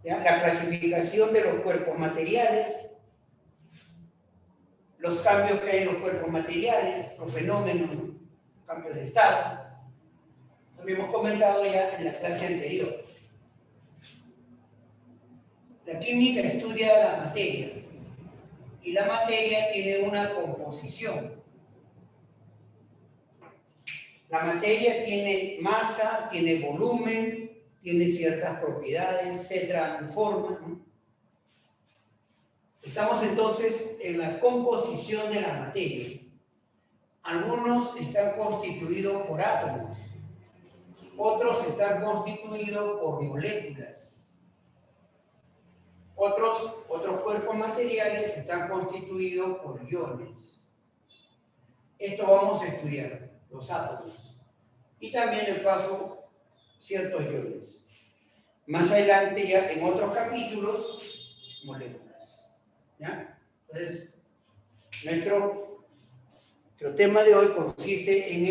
¿ya? La clasificación de los cuerpos materiales, los cambios que hay en los cuerpos materiales, los fenómenos, cambios de estado. Lo hemos comentado ya en la clase anterior. La química estudia la materia y la materia tiene una composición. La materia tiene masa, tiene volumen, tiene ciertas propiedades, se transforma, ¿no? Estamos entonces en la composición de la materia. Algunos están constituidos por átomos, otros están constituidos por moléculas, otros cuerpos materiales están constituidos por iones. Esto vamos a estudiar, los átomos, y también de paso ciertos iones. Más adelante ya en otros capítulos, moléculas, ¿ya? Entonces, nuestro tema de hoy consiste en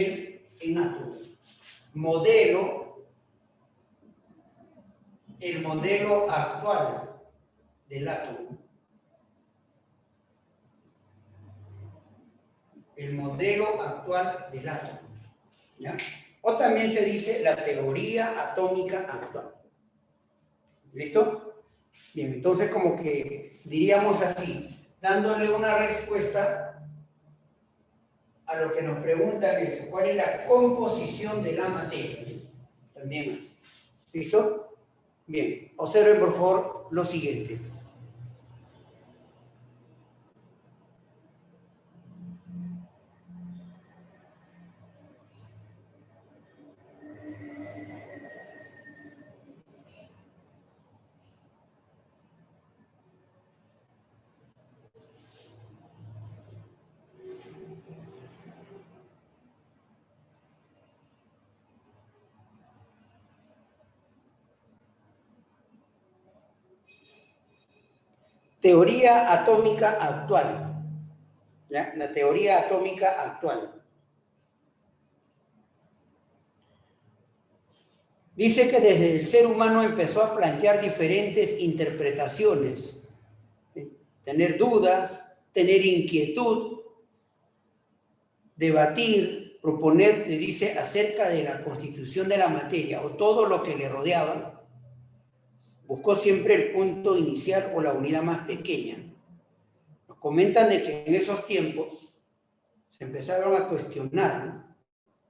el átomo. El modelo actual del átomo. El modelo actual del átomo, ¿ya? O también se dice la teoría atómica actual. ¿Listo? Bien, entonces como que diríamos así, dándole una respuesta a lo que nos preguntan es, ¿cuál es la composición de la materia? También así. ¿Listo? Bien, observen por favor lo siguiente. Teoría atómica actual. ¿Ya? La teoría atómica actual. Dice que desde el ser humano empezó a plantear diferentes interpretaciones, tener dudas, tener inquietud, debatir, proponer, le dice, acerca de la constitución de la materia o todo lo que le rodeaba. Buscó siempre el punto inicial o la unidad más pequeña. Nos comentan de que en esos tiempos se empezaron a cuestionar, ¿no?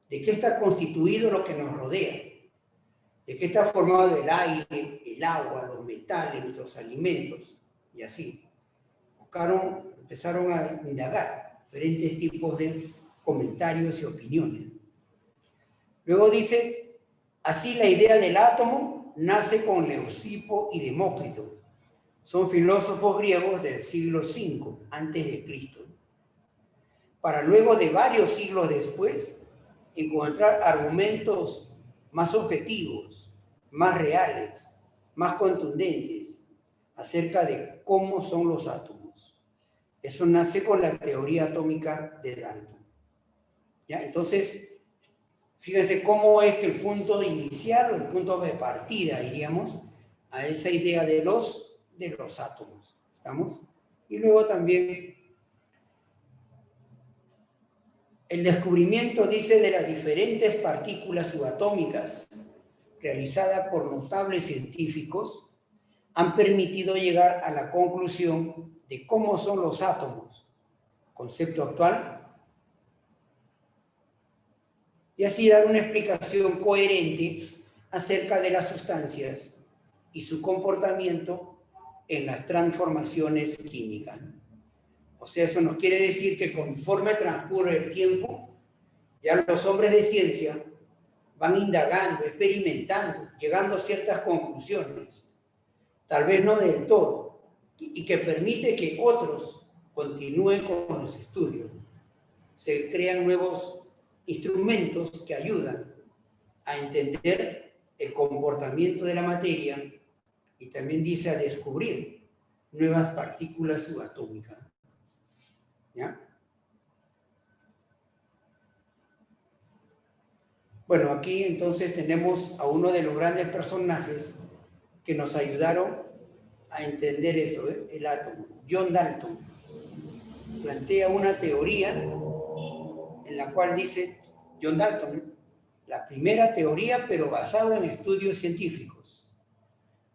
¿De qué está constituido lo que nos rodea? ¿De qué está formado el aire, el agua, los metales, nuestros alimentos? Y así. Empezaron a indagar diferentes tipos de comentarios y opiniones. Luego dice, así la idea del átomo nace con Leucipo y Demócrito. Son filósofos griegos del siglo V antes de Cristo. Para luego de varios siglos después encontrar argumentos más objetivos, más reales, más contundentes acerca de cómo son los átomos. Eso nace con la teoría atómica de Dalton. ¿Ya? Entonces, fíjense cómo es que el punto inicial o el punto de partida, diríamos, a esa idea de los átomos. ¿Estamos? Y luego también el descubrimiento, dice, de las diferentes partículas subatómicas realizada por notables científicos han permitido llegar a la conclusión de cómo son los átomos, concepto actual, y así dar una explicación coherente acerca de las sustancias y su comportamiento en las transformaciones químicas. O sea, eso nos quiere decir que conforme transcurre el tiempo, ya los hombres de ciencia van indagando, experimentando, llegando a ciertas conclusiones, tal vez no del todo, y que permite que otros continúen con los estudios. Se crean nuevos instrumentos que ayudan a entender el comportamiento de la materia y también dice a descubrir nuevas partículas subatómicas. ¿Ya? Bueno, aquí entonces tenemos a uno de los grandes personajes que nos ayudaron a entender eso, el átomo. John Dalton plantea una teoría en la cual dice, John Dalton, la primera teoría, pero basada en estudios científicos.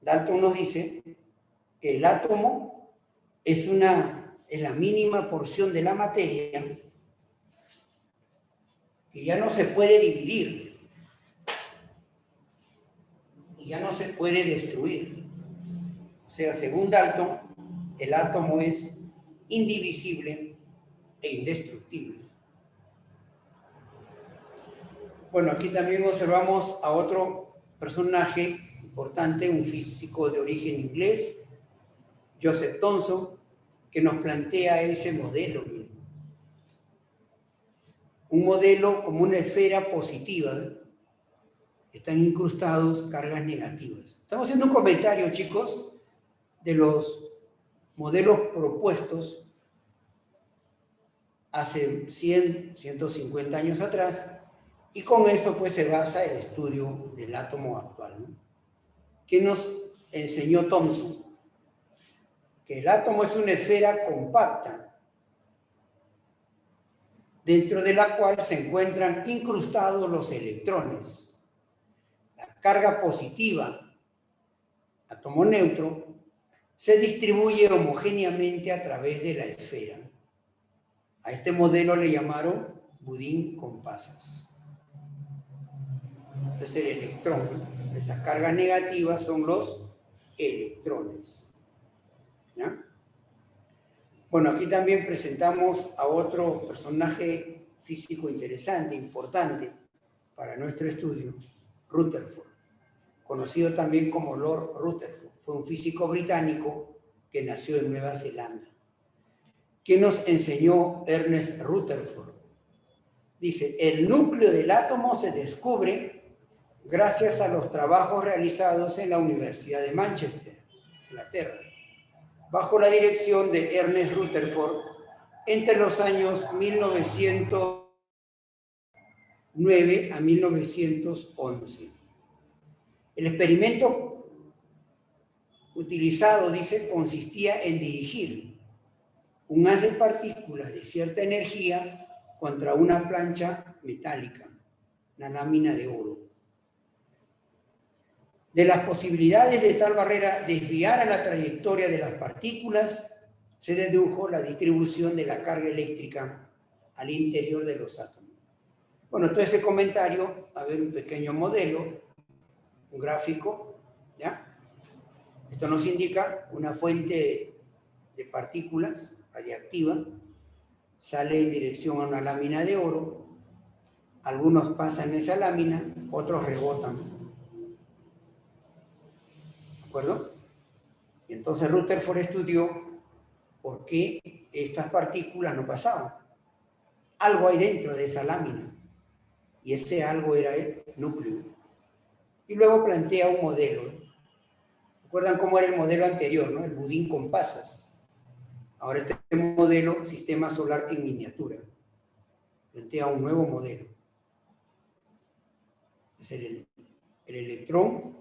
Dalton nos dice que el átomo es la mínima porción de la materia que ya no se puede dividir y ya no se puede destruir. O sea, según Dalton, el átomo es indivisible e indestructible. Bueno, aquí también observamos a otro personaje importante, un físico de origen inglés, Joseph Thomson, que nos plantea ese modelo. Un modelo como una esfera positiva, están incrustados cargas negativas. Estamos haciendo un comentario, chicos, de los modelos propuestos hace 100, 150 años atrás, y con eso pues se basa el estudio del átomo actual, ¿no? ¿Qué nos enseñó Thomson? Que el átomo es una esfera compacta, dentro de la cual se encuentran incrustados los electrones. La carga positiva, átomo neutro, se distribuye homogéneamente a través de la esfera. A este modelo le llamaron budín con pasas. Entonces el electrón, esas cargas negativas son los electrones. ¿Ya? Bueno, aquí también presentamos a otro personaje físico interesante, importante para nuestro estudio, Rutherford, conocido también como Lord Rutherford. Fue un físico británico que nació en Nueva Zelanda. ¿Qué nos enseñó Ernest Rutherford? Dice, el núcleo del átomo se descubre gracias a los trabajos realizados en la Universidad de Manchester, Inglaterra, bajo la dirección de Ernest Rutherford entre los años 1909 a 1911. El experimento utilizado, dice, consistía en dirigir un haz de partículas de cierta energía contra una plancha metálica, una lámina de oro. De las posibilidades de tal barrera desviar a la trayectoria de las partículas, se dedujo la distribución de la carga eléctrica al interior de los átomos. Bueno, todo ese comentario, a ver un pequeño modelo, un gráfico, ¿ya? Esto nos indica una fuente de partículas radiactiva, sale en dirección a una lámina de oro, algunos pasan esa lámina, otros rebotan. ¿De acuerdo? Y entonces Rutherford estudió por qué estas partículas no pasaban. Algo hay dentro de esa lámina, y ese algo era el núcleo. Y luego plantea un modelo. ¿Recuerdan cómo era el modelo anterior, ¿no? El budín con pasas. Ahora este modelo, sistema solar en miniatura. Plantea un nuevo modelo. Es el electrón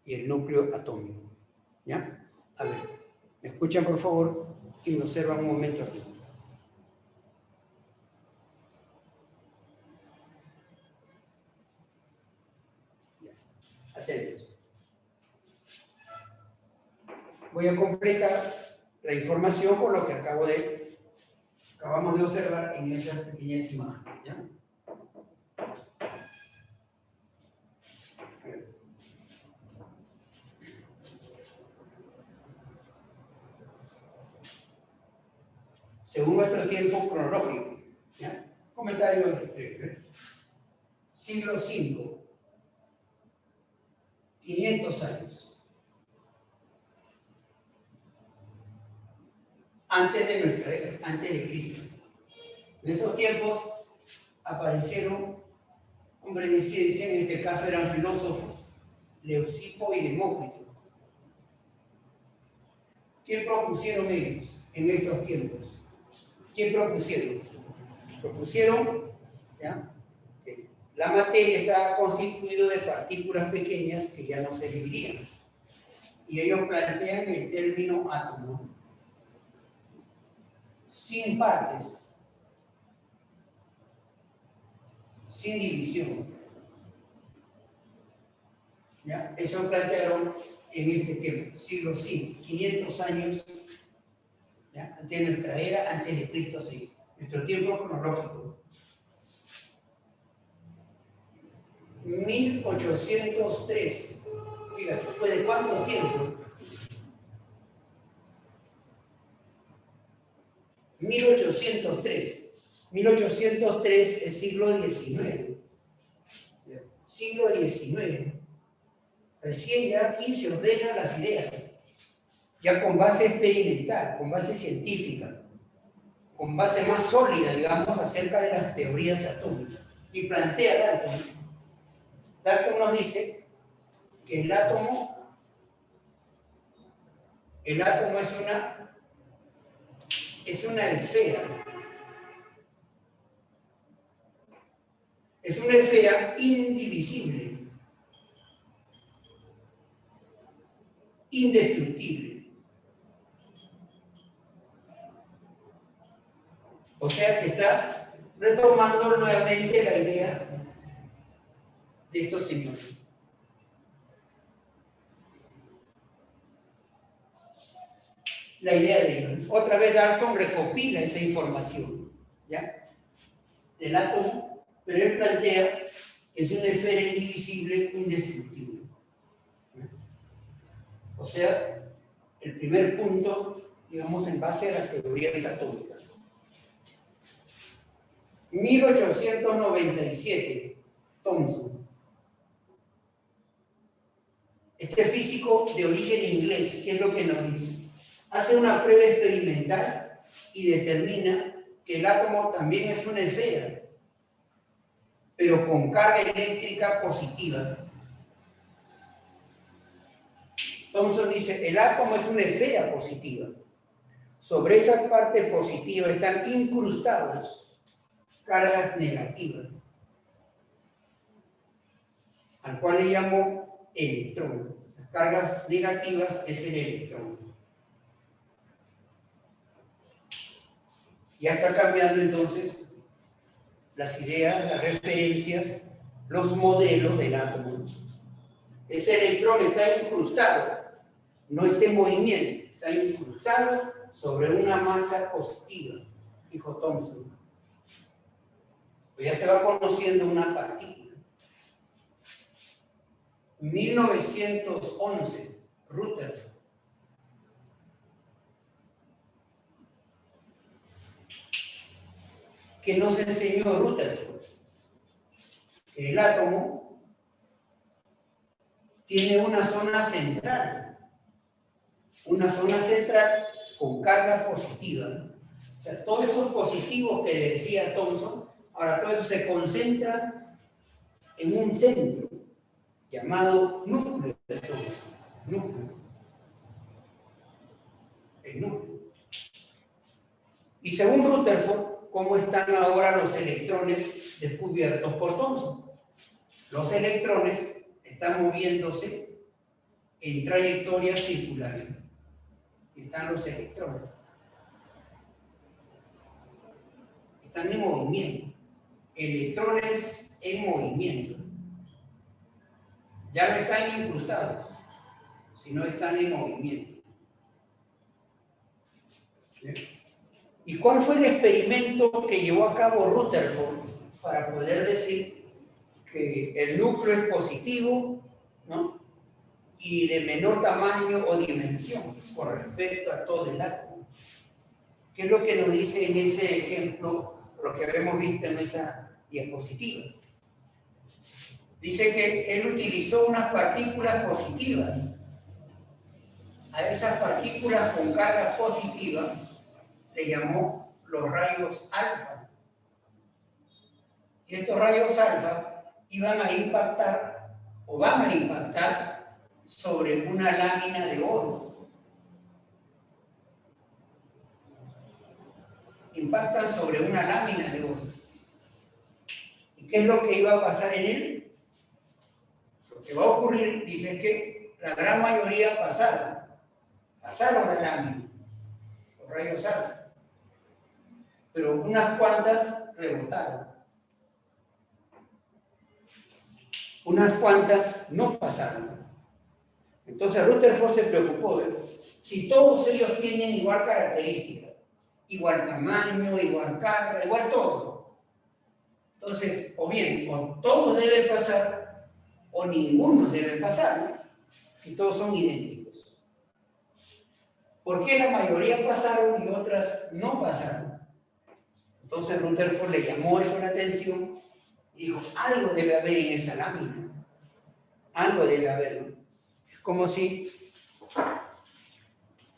y el núcleo atómico. ¿Ya? A ver, ¿me escuchan por favor? Y me observan un momento aquí. Atentos. Voy a completar la información por lo que acabamos de observar en esas pequeñas imágenes. ¿Ya? Según nuestro tiempo cronológico, ¿ya? Comentario siglo V, 500 años. Antes de nuestra era, antes de Cristo. En estos tiempos aparecieron hombres de ciencia, en este caso eran filósofos, Leucipo y Demócrito. ¿Qué propusieron ellos en estos tiempos? ¿Qué propusieron? Propusieron, ¿ya?, que la materia está constituida de partículas pequeñas que ya no se dividían. y ellos plantean el término átomo, sin partes, sin división. ¿Ya? Eso plantearon en este tiempo, siglo V, 500 años, ¿ya? Antes de nuestra era, antes de Cristo se hizo. Nuestro tiempo cronológico. 1803. Fíjate, ¿después de cuánto tiempo? 1803. 1803 es siglo XIX. Siglo XIX. Recién ya aquí se ordenan las ideas. Ya con base experimental, con base científica, con base más sólida, digamos, acerca de las teorías atómicas. Y plantea Dalton. Dalton nos dice que el átomo es una esfera. Es una esfera indivisible, indestructible. O sea que está retomando nuevamente la idea de estos señores. La idea de ellos. Otra vez Dalton recopila esa información, ¿ya? Del átomo, pero él plantea que es una esfera indivisible, indestructible. O sea, el primer punto, digamos, en base a las teorías atómicas. 1897, Thomson. Este físico de origen inglés, ¿qué es lo que nos dice? Hace una prueba experimental y determina que el átomo también es una esfera, pero con carga eléctrica positiva. Thomson dice, el átomo es una esfera positiva. Sobre esa parte positiva están incrustados cargas negativas, al cual le llamo electrón. Las cargas negativas es el electrón. Ya está cambiando entonces las ideas, las referencias, los modelos del átomo. Ese electrón está incrustado, no está en movimiento, está incrustado sobre una masa positiva, dijo Thomson. Pues ya se va conociendo una partícula. 1911, Rutherford. ¿Qué nos enseñó Rutherford? Que el átomo tiene una zona central con carga positiva. O sea, todos esos positivos que decía Thomson, ahora todo eso se concentra en un centro llamado núcleo de Thomson. Núcleo. El núcleo. Y según Rutherford, ¿cómo están ahora los electrones descubiertos por Thomson? Los electrones están moviéndose en trayectorias circulares. Están los electrones. Están en movimiento. Electrones en movimiento. Ya no están incrustados, sino están en movimiento. ¿Sí? ¿Y cuál fue el experimento que llevó a cabo Rutherford para poder decir que el núcleo es positivo, ¿no? Y de menor tamaño o dimensión con respecto a todo el átomo? ¿Qué es lo que nos dice en ese ejemplo, lo que habíamos visto en esa diapositiva? Dice que él utilizó unas partículas positivas. A esas partículas con carga positiva le llamó los rayos alfa. Y estos rayos alfa iban a impactar o van a impactar sobre una lámina de oro. Impactan sobre una lámina de oro. ¿Y qué es lo que iba a pasar en él? Lo que va a ocurrir, dice que la gran mayoría pasaron la lámina, los rayos alfa, pero unas cuantas rebotaron, unas cuantas no pasaron. Entonces Rutherford se preocupó, si todos ellos tienen igual característica, igual tamaño, igual carga, igual todo, entonces o bien o todos deben pasar o ninguno debe pasar, ¿no? Si todos son idénticos. ¿Por qué la mayoría pasaron y otras no pasaron? Entonces Rutherford le llamó eso la atención y dijo, algo debe haber en esa lámina, algo debe haber, ¿no? Es como si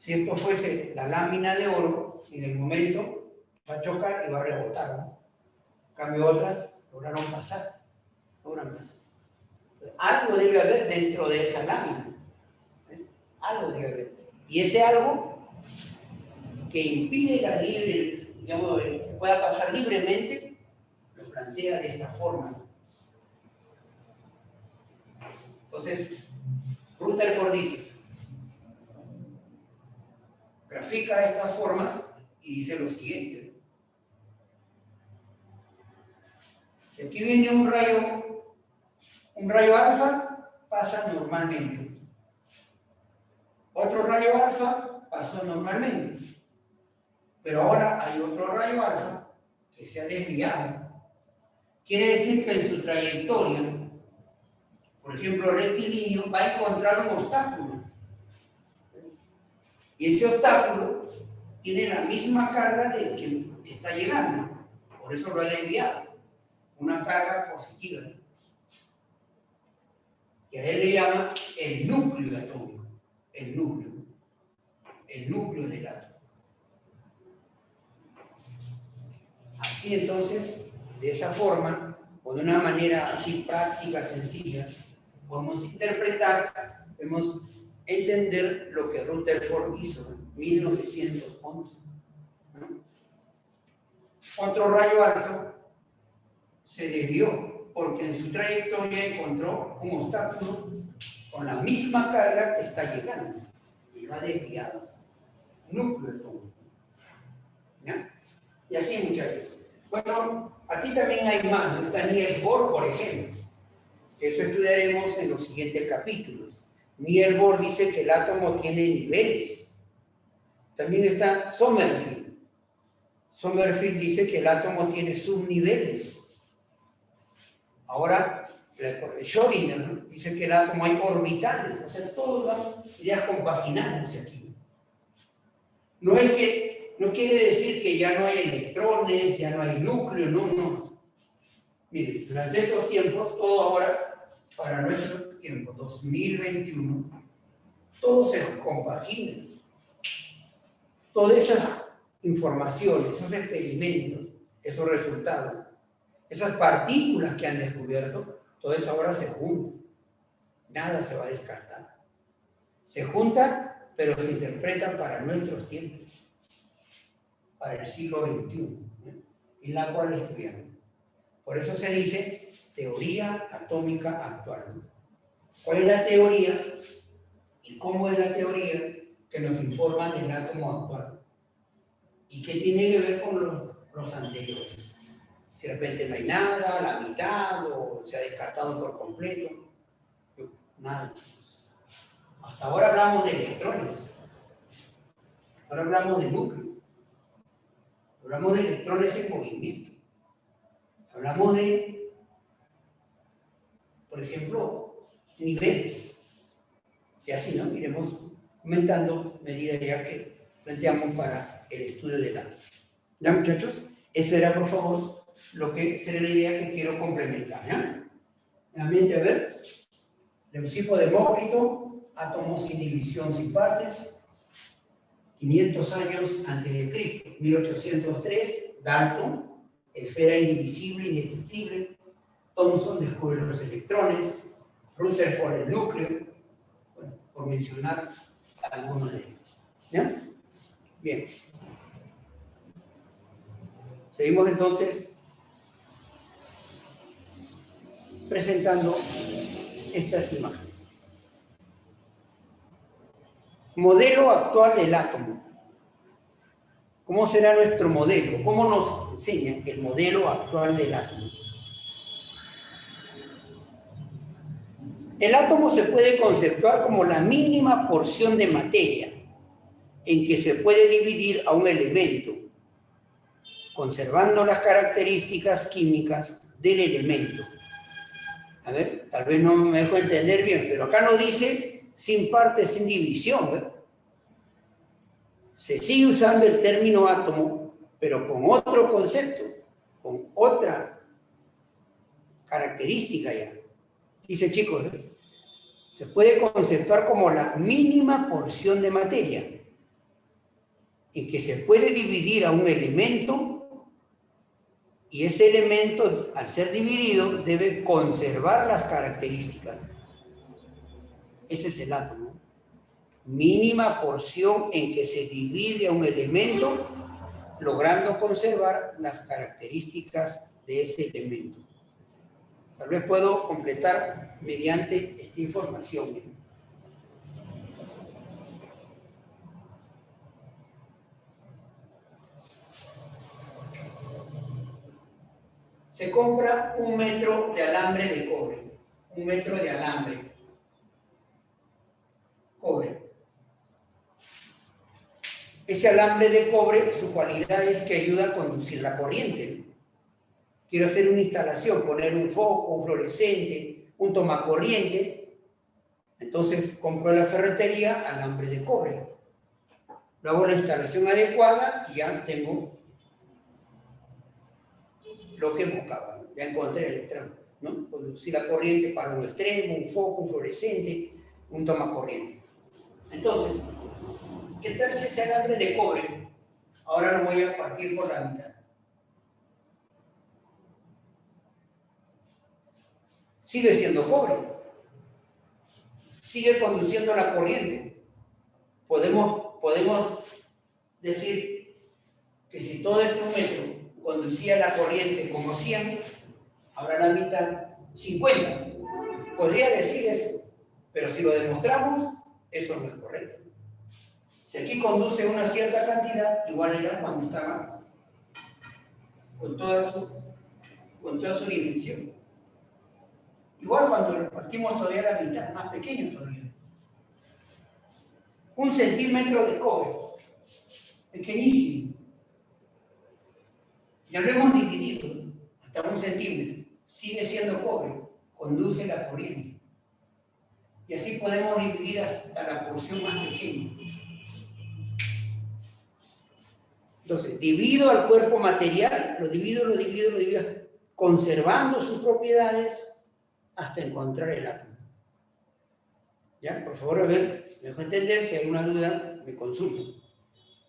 esto fuese la lámina de oro, en el momento va a chocar y va a rebotar, ¿no? En cambio otras logran pasar. Algo debe haber dentro de esa lámina, ¿eh? Algo debe haber. Y ese algo que impide la libre, digamos, que pueda pasar libremente, lo plantea de esta forma. Entonces, Rutherford dice, grafica estas formas y dice lo siguiente. Si aquí viene un rayo alfa, pasa normalmente. Otro rayo alfa pasó normalmente. Pero ahora hay otro rayo alfa que se ha desviado. Quiere decir que en su trayectoria, por ejemplo, rectilíneo, va a encontrar un obstáculo. Y ese obstáculo tiene la misma carga del que está llegando. Por eso lo ha desviado. Una carga positiva. Y a él le llama el núcleo atómico. El núcleo del átomo. Así entonces, de esa forma, o de una manera así práctica, sencilla, podemos interpretar, podemos entender lo que Rutherford hizo en 1911. ¿No? Otro rayo alfa se desvió porque en su trayectoria encontró un obstáculo con la misma carga que está llegando y lo ha desviado. Núcleo atómico. ¿Ya? Y así, muchachos. Bueno, aquí también hay más, ¿no? Está Niels Bohr, por ejemplo. Eso estudiaremos en los siguientes capítulos. Niels Bohr dice que el átomo tiene niveles. También está Sommerfeld. Sommerfeld dice que el átomo tiene subniveles. Ahora, Schrödinger, ¿no? Dice que el átomo hay orbitales. O sea, todos van ya compaginándose aquí. No quiere decir que ya no hay electrones, ya no hay núcleo, no. Mire, durante estos tiempos, todo ahora, para nuestro tiempo, 2021, todo se compagina. Todas esas informaciones, esos experimentos, esos resultados, esas partículas que han descubierto, todo eso ahora se junta. Nada se va a descartar. Se junta, pero se interpreta para nuestros tiempos, para el siglo XXI, ¿eh? En la cual estudiamos. Por eso se dice teoría atómica actual. ¿Cuál es la teoría y cómo es la teoría que nos informa del átomo actual? ¿Y qué tiene que ver con los anteriores? Si de repente no hay nada, la mitad, o se ha descartado por completo. Nada. Hasta ahora hablamos de electrones. Ahora hablamos de núcleo. Hablamos de electrones en movimiento. Hablamos de, por ejemplo, niveles. Y así, ¿no? Iremos comentando medidas ya que planteamos para el estudio del átomo. ¿Ya, muchachos? Eso era, por favor, lo que será la idea que quiero complementar, ¿ya? Nuevamente, a ver. Leucipo Demócrito, átomo sin división, sin partes. 500 años antes de Cristo. 1803, Dalton. Esfera indivisible, indestructible. Thomson descubre los electrones. Rutherford el núcleo. Bueno, por mencionar algunos de ellos. ¿Ya? Bien. Seguimos entonces presentando estas imágenes. Modelo actual del átomo. ¿Cómo será nuestro modelo? ¿Cómo nos enseña el modelo actual del átomo? El átomo se puede conceptuar como la mínima porción de materia en que se puede dividir a un elemento, conservando las características químicas del elemento. A ver, tal vez no me dejo entender bien, pero acá no dice sin parte, sin división, ¿verdad? Se sigue usando el término átomo, pero con otro concepto, con otra característica ya. Dice, chicos, se puede conceptuar como la mínima porción de materia en que se puede dividir a un elemento y ese elemento, al ser dividido, debe conservar las características. Ese es el átomo. Mínima porción en que se divide a un elemento, logrando conservar las características de ese elemento. Tal vez puedo completar mediante esta información. Se compra 1 metro de alambre de cobre. 1 metro de alambre. Cobre. Ese alambre de cobre, su cualidad es que ayuda a conducir la corriente. Quiero hacer una instalación, poner un foco, un fluorescente, un tomacorriente. Entonces compro en la ferretería alambre de cobre. Luego hago la instalación adecuada y ya tengo lo que buscaba. Ya encontré el tramo, ¿no? Conducir la corriente para un extremo, un foco, un fluorescente, un tomacorriente. Entonces, ¿qué tal si ese alambre de cobre? Ahora lo voy a partir por la mitad. Sigue siendo cobre. Sigue conduciendo la corriente. Podemos decir que si todo este metro conducía la corriente como 100, ahora la mitad, 50. Podría decir eso, pero si lo demostramos, eso no es correcto. Si aquí conduce una cierta cantidad, igual era cuando estaba con toda su dimensión. Igual cuando lo partimos todavía la mitad, más pequeño todavía. 1 centímetro de cobre, pequeñísimo. Ya lo hemos dividido hasta 1 centímetro. Sigue siendo cobre, conduce la corriente. Y así podemos dividir hasta la porción más pequeña. Entonces, divido al cuerpo material, lo divido, conservando sus propiedades hasta encontrar el átomo. ¿Ya? Por favor, a ver, si me dejo entender, si hay alguna duda, me consulto.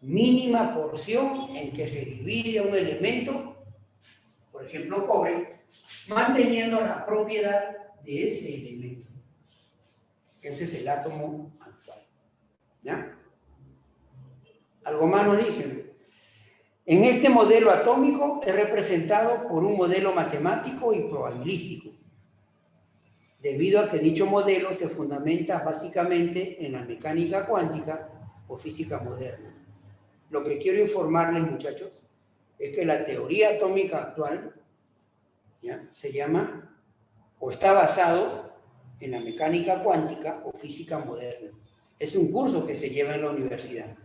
Mínima porción en que se divide un elemento, por ejemplo, cobre, manteniendo la propiedad de ese elemento. Ese es el átomo actual. ¿Ya? Algo más nos dicen. En este modelo atómico es representado por un modelo matemático y probabilístico, debido a que dicho modelo se fundamenta básicamente en la mecánica cuántica o física moderna. Lo que quiero informarles, muchachos, es que la teoría atómica actual, ¿ya?, se llama o está basado en la mecánica cuántica o física moderna. Es un curso que se lleva en la universidad.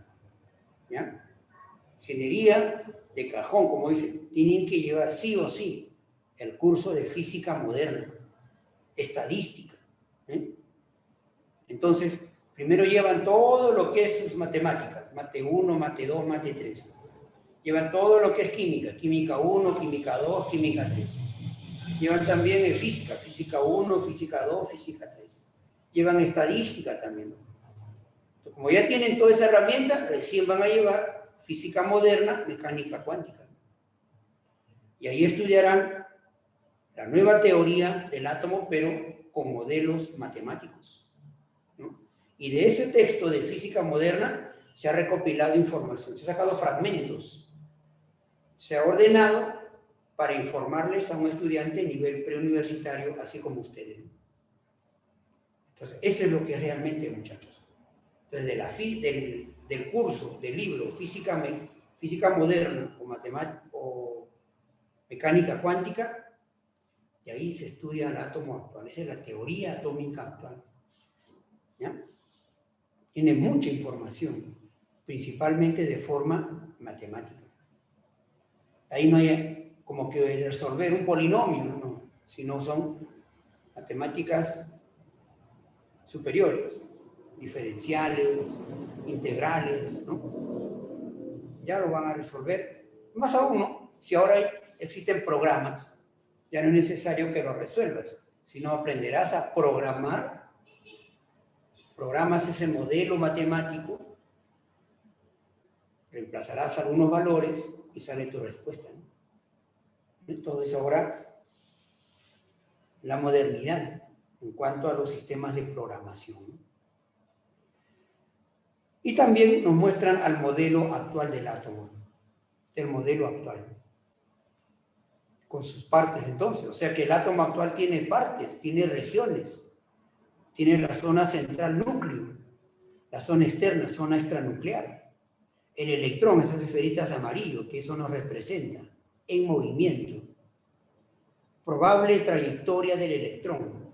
¿Ya? Ingeniería de cajón, como dicen, tienen que llevar sí o sí el curso de física moderna, estadística. Entonces, primero llevan todo lo que es sus matemáticas, mate 1, mate 2, mate 3. Llevan todo lo que es química, química 1, química 2, química 3. Llevan también física, física 1, física 2, física 3. Llevan estadística también. Entonces, como ya tienen toda esa herramienta, recién van a llevar física moderna, mecánica cuántica. Y ahí estudiarán la nueva teoría del átomo, pero con modelos matemáticos, ¿no? Y de ese texto de física moderna se ha recopilado información, se ha sacado fragmentos, se ha ordenado para informarles a un estudiante a nivel preuniversitario, así como ustedes. Entonces, eso es lo que es realmente, muchachos. Entonces, del curso, del libro Física Moderna o Mecánica Cuántica, y ahí se estudia el átomo actual. Esa es la teoría atómica actual. ¿Ya? Tiene mucha información, principalmente de forma matemática. Ahí no hay como que resolver un polinomio, no, sino son matemáticas superiores, diferenciales, integrales, ¿no? Ya lo van a resolver. Más aún, ¿no? Si ahora existen programas, ya no es necesario que lo resuelvas, sino aprenderás a programar. Programas ese modelo matemático, reemplazarás algunos valores y sale tu respuesta, ¿no? Entonces ahora la modernidad en cuanto a los sistemas de programación, ¿no? Y también nos muestran al modelo actual del átomo, el modelo actual, con sus partes entonces. O sea que el átomo actual tiene partes, tiene regiones, tiene la zona central núcleo, la zona externa, zona extranuclear. El electrón, esas esferitas amarillo, que eso nos representa, en movimiento. Probable trayectoria del electrón.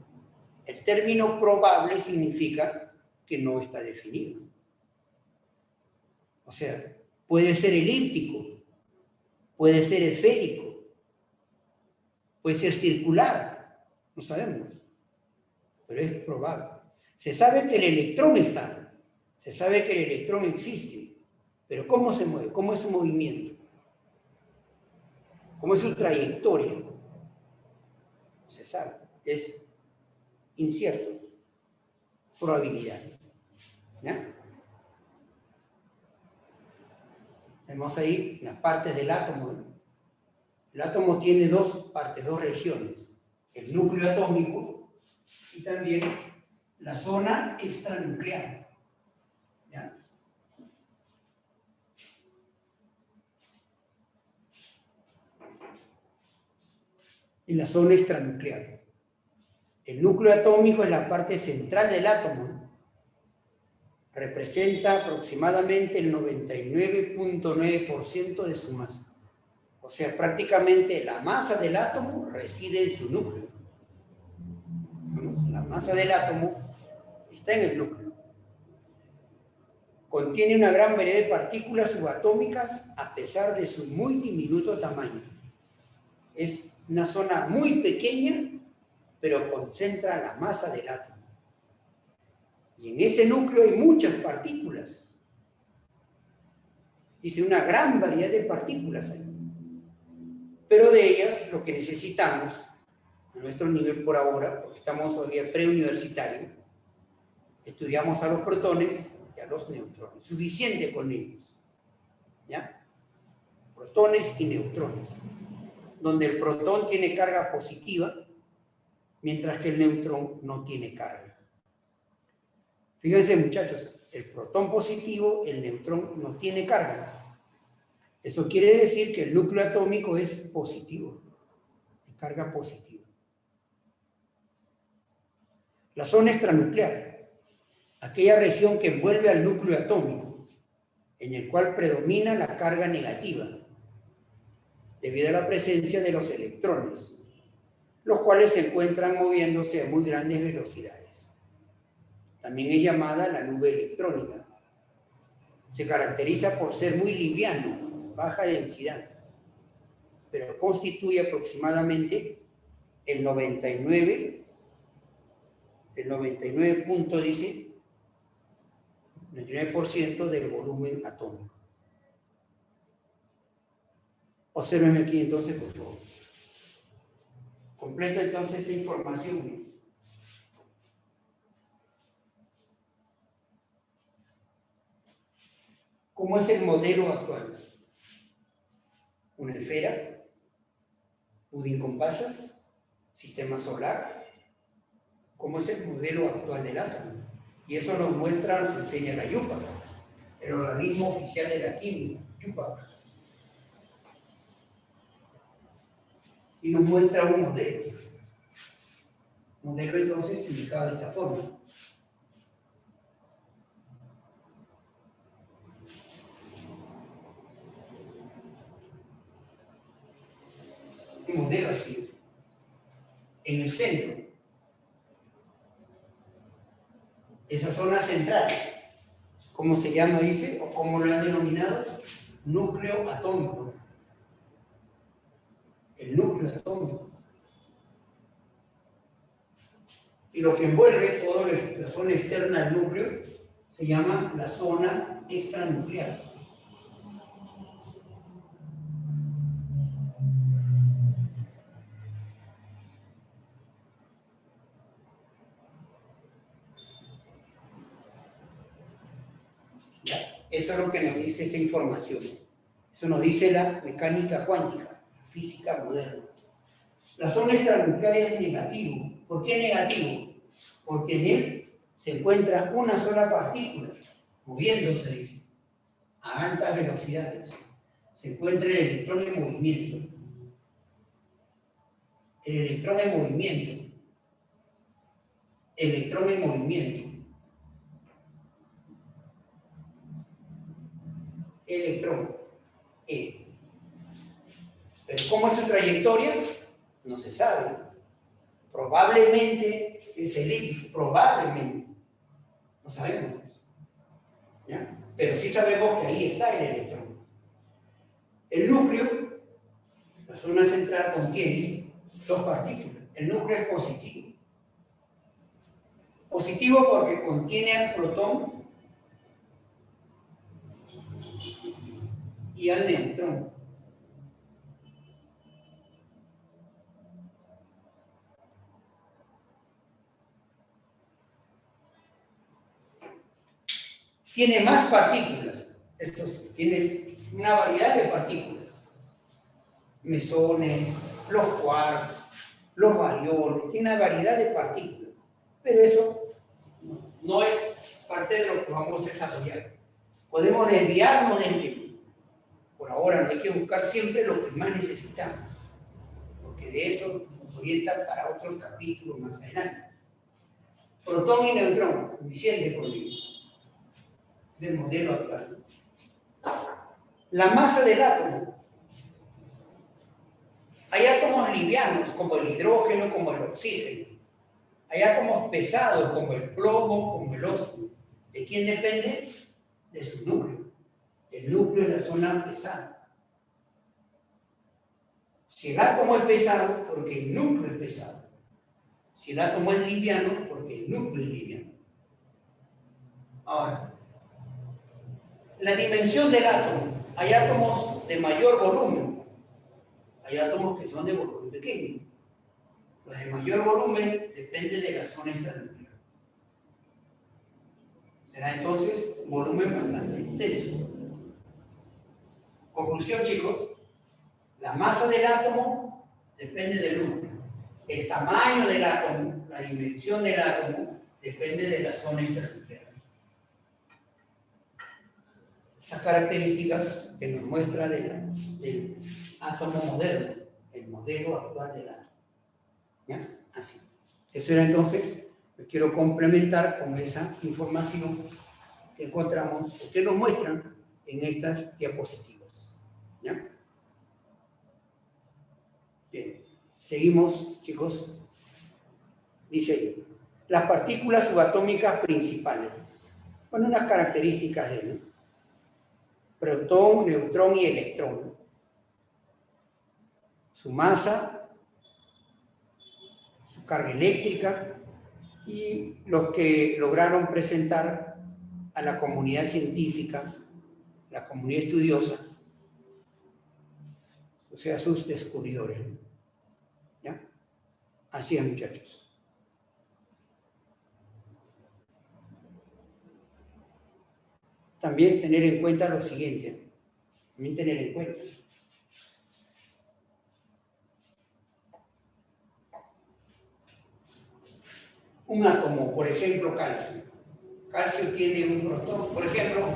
El término probable significa que no está definido. O sea, puede ser elíptico, puede ser esférico, puede ser circular, no sabemos, pero es probable. Se sabe que el electrón está, se sabe que el electrón existe, pero ¿cómo se mueve? ¿Cómo es su movimiento? ¿Cómo es su trayectoria? No se sabe, es incierto, probabilidad. ¿Ya? Vemos ahí las partes del átomo, ¿no? El átomo tiene dos partes, dos regiones, el núcleo atómico y también la zona extranuclear. ¿Ya? Y la zona extranuclear. El núcleo atómico es la parte central del átomo, ¿no? Representa aproximadamente el 99.9% de su masa. O sea, prácticamente la masa del átomo reside en su núcleo. La masa del átomo está en el núcleo. Contiene una gran variedad de partículas subatómicas a pesar de su muy diminuto tamaño. Es una zona muy pequeña, pero concentra la masa del átomo. Y en ese núcleo hay muchas partículas. Dice una gran variedad de partículas ahí. Pero de ellas lo que necesitamos, a nuestro nivel por ahora, porque estamos todavía preuniversitario, estudiamos a los protones y a los neutrones. Suficiente con ellos. ¿Ya? Protones y neutrones. Donde el protón tiene carga positiva, mientras que el neutrón no tiene carga. Fíjense, muchachos, el protón positivo, el neutrón no tiene carga. Eso quiere decir que el núcleo atómico es positivo, de carga positiva. La zona extranuclear, aquella región que envuelve al núcleo atómico, en el cual predomina la carga negativa, debido a la presencia de los electrones, los cuales se encuentran moviéndose a muy grandes velocidades. También es llamada la nube electrónica. Se caracteriza por ser muy liviano, baja densidad, pero constituye aproximadamente el 99 punto, dice, 99% del volumen atómico. Obsérvenme aquí entonces, por favor. Completo entonces esa información. ¿Cómo es el modelo actual? Una esfera, pudín con pasas, sistema solar. ¿Cómo es el modelo actual del átomo? Y eso nos muestra, nos enseña la IUPAC, el organismo oficial de la química, IUPAC. Y nos muestra un modelo. Modelo entonces indicado de esta forma. un modelo así, en el centro. Esa zona central, ¿cómo se llama, dice? ¿O cómo lo han denominado? Núcleo atómico. El núcleo atómico. Y lo que envuelve toda la zona externa del núcleo se llama la zona extranuclear. ¿Ya? Eso es lo que nos dice esta información. Eso nos dice la mecánica cuántica, la física moderna. La zona extranuclear es negativo. ¿Por qué negativo? Porque en él se encuentra una sola partícula, moviéndose, dice, a altas velocidades. Se encuentra el electrón en movimiento. El electrón en movimiento. Electrón en movimiento. Electrón. E. Pero ¿cómo es su trayectoria? No se sabe. Probablemente es elíptico, probablemente. No sabemos. ¿Ya? Pero sí sabemos que ahí está el electrón. El núcleo, la zona central, contiene dos partículas. El núcleo es positivo. Positivo porque contiene al protón y al neutrón. Tiene más partículas. Esto sí, tiene una variedad de partículas. Mesones, los quarks, los bariones, tiene una variedad de partículas. Pero eso no es parte de lo que vamos a desarrollar. Podemos desviarnos del tema. Por ahora no hay que buscar siempre lo que más necesitamos, porque de eso nos orienta para otros capítulos más adelante. Protón y neutrón, suficiente conmigo, del modelo actual. La masa del átomo. Hay átomos livianos, como el hidrógeno, como el oxígeno. Hay átomos pesados, como el plomo, como el óxido. ¿De quién depende? De su núcleo. El núcleo es la zona pesada. Si el átomo es pesado, porque el núcleo es pesado. Si el átomo es liviano, porque el núcleo es liviano. Ahora, la dimensión del átomo. Hay átomos de mayor volumen. Hay átomos que son de volumen pequeño. Los de mayor volumen depende de la zona extranuclear. Será entonces un volumen bastante intenso. Conclusión, chicos. La masa del átomo depende del núcleo. El tamaño del átomo, la dimensión del átomo, depende de la zona extranuclear. Esas características que nos muestra del átomo moderno, el modelo actual del átomo. ¿Ya? Así. Eso era entonces, lo quiero complementar con esa información que encontramos, o que nos muestran en estas diapositivas. ¿Ya? Bien, seguimos, chicos. Dice ahí, las partículas subatómicas principales. Bueno, unas características de él, ¿no? Protón, neutrón y electrón. Su masa, su carga eléctrica y los que lograron presentar a la comunidad científica, la comunidad estudiosa, o sea, sus descubridores. ¿Ya? Así es, muchachos. También tener en cuenta lo siguiente. También tener en cuenta. Un átomo, por ejemplo, calcio. Calcio tiene un protón. Por ejemplo,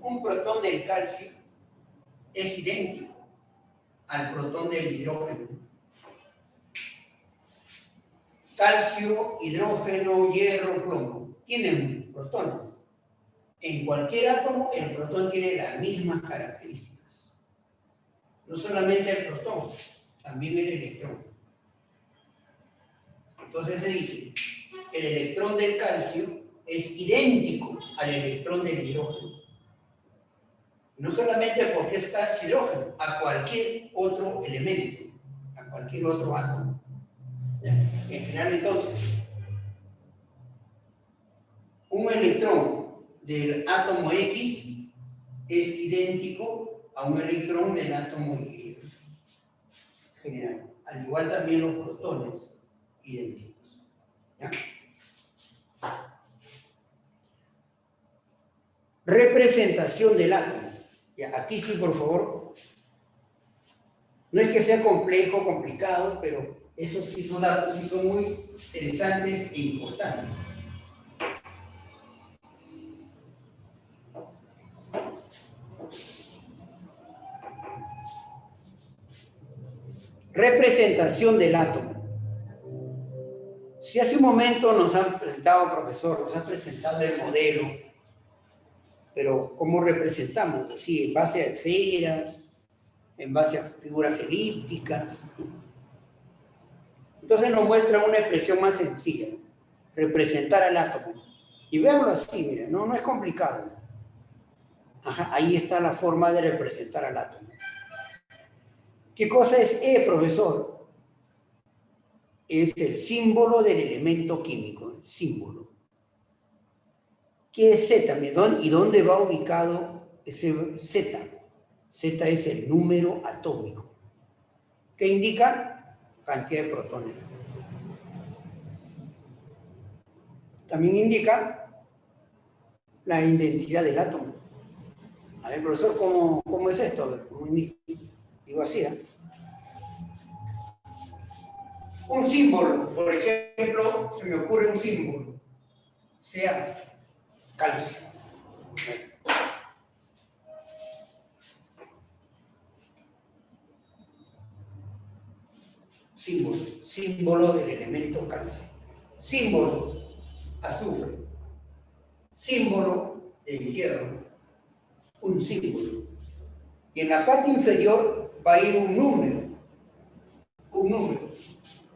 un protón del calcio es idéntico al protón del hidrógeno. Calcio, hidrógeno, hierro, plomo. Tienen protones. En cualquier átomo, el protón tiene las mismas características. No solamente el protón, también el electrón. Entonces se dice, el electrón del calcio es idéntico al electrón del hidrógeno. No solamente porque es calcio hidrógeno, a cualquier otro elemento, a cualquier otro átomo. En general, entonces, un electrón del átomo X es idéntico a un electrón del átomo Y. En general. Al igual también los protones idénticos. ¿Ya? Representación del átomo. Ya, aquí sí, por favor. No es que sea complejo, complicado, pero esos sí son datos, sí son muy interesantes e importantes. Representación del átomo. Si hace un momento nos han presentado, profesor, nos ha presentado el modelo, pero ¿cómo representamos? Así, en base a esferas, en base a figuras elípticas. Entonces nos muestra una expresión más sencilla, representar al átomo. Y veámoslo así, miren, no es complicado. Ajá, ahí está la forma de representar al átomo. ¿Qué cosa es E, profesor? Es el símbolo del elemento químico, el símbolo. ¿Qué es Z? ¿Y dónde va ubicado ese Z? Z es el número atómico. ¿Qué indica? Cantidad de protones. También indica la identidad del átomo. A ver, profesor, ¿cómo es esto? A ver, digo así, ¿eh? Un símbolo, por ejemplo, se me ocurre un símbolo, sea calcio. Símbolo del elemento calcio. Símbolo, azufre. Símbolo de hierro, un símbolo. Y en la parte inferior va a ir un número,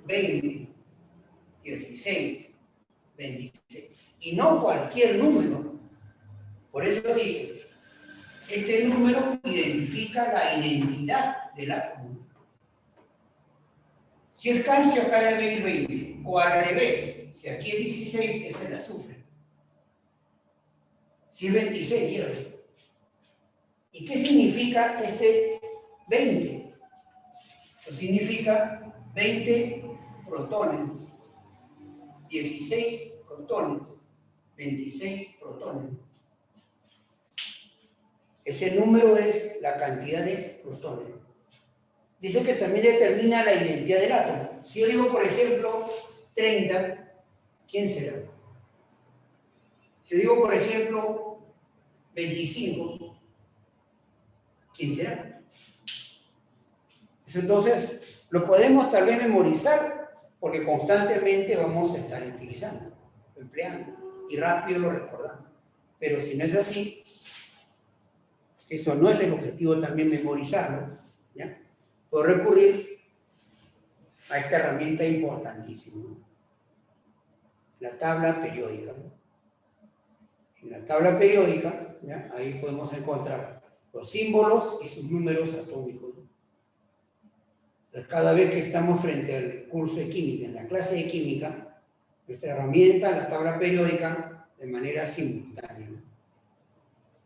20, 16, 26. Y no cualquier número. Por eso dice, este número identifica la identidad del átomo. Si es calcio, acá debe ir 20. O al revés, si aquí es 16, es el azufre. Si es 26, hierro. ¿Y qué significa este 20? Pues significa 20 protones, 16 protones, 26 protones. Ese número es la cantidad de protones. Dice que también determina la identidad del átomo. Si yo digo, por ejemplo, 30, ¿quién será? Si yo digo, por ejemplo, 25, ¿quién será? Entonces, lo podemos tal vez memorizar porque constantemente vamos a estar utilizando, empleando y rápido lo recordamos. Pero si no es así, eso no es el objetivo también memorizarlo, ¿ya? Puedo recurrir a esta herramienta importantísima, la tabla periódica. En la tabla periódica, ¿ya? Ahí podemos encontrar los símbolos y sus números atómicos. Entonces, cada vez que estamos frente al curso de química, en la clase de química, nuestra herramienta, la tabla periódica, de manera simultánea.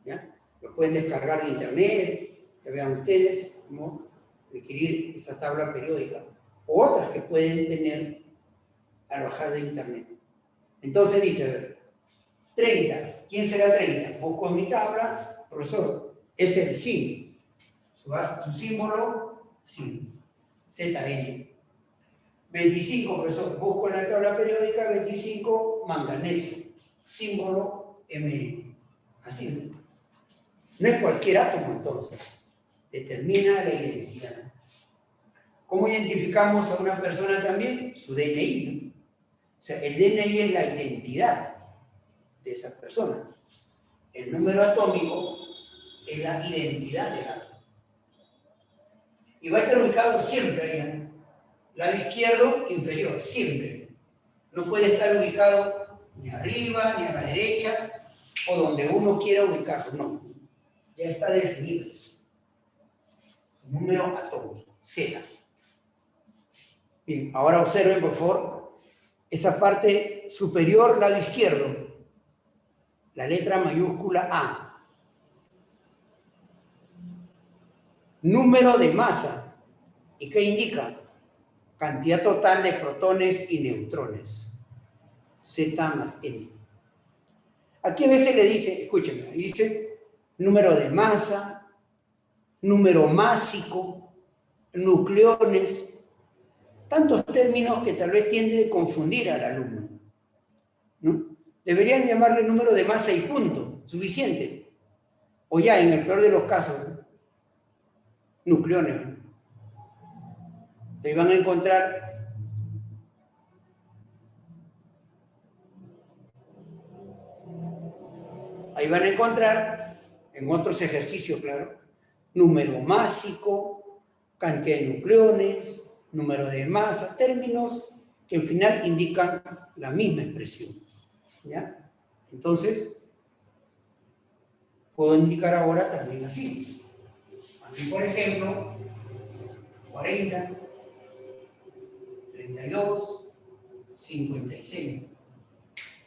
¿Ya? Lo pueden descargar de internet, que vean ustedes cómo adquirir esta tabla periódica, o otras que pueden tener alojada de internet. Entonces dice, a ver, 30, ¿quién será 30? Busco en mi tabla, profesor, es el zinc, su símbolo, zinc, ZN. 25, profesor, busco en la tabla periódica, 25, manganeso, símbolo Mn. Así, no es cualquier átomo entonces, determina la identidad. ¿Cómo identificamos a una persona también? Su DNI. O sea, el DNI es la identidad de esa persona. El número atómico es la identidad del átomo. Y va a estar ubicado siempre ahí. Lado izquierdo, inferior, siempre. No puede estar ubicado ni arriba, ni a la derecha, o donde uno quiera ubicarlo, no. Ya está definido eso. Número atómico, Z. Bien, ahora observen, por favor, esa parte superior, lado izquierdo, la letra mayúscula A. Número de masa. ¿Y qué indica? Cantidad total de protones y neutrones. Z más N. Aquí a veces le dice, escúchenme, dice número de masa, número másico, nucleones, tantos términos que tal vez tiende a confundir al alumno, ¿no? Deberían llamarle número de masa y punto, suficiente. O ya, en el peor de los casos, nucleones. Ahí van a encontrar en otros ejercicios, claro, número másico, cantidad de nucleones, número de masa, términos que al final indican la misma expresión. ¿Ya? Entonces, puedo indicar ahora también así. Así, por ejemplo, 40, 32, 56.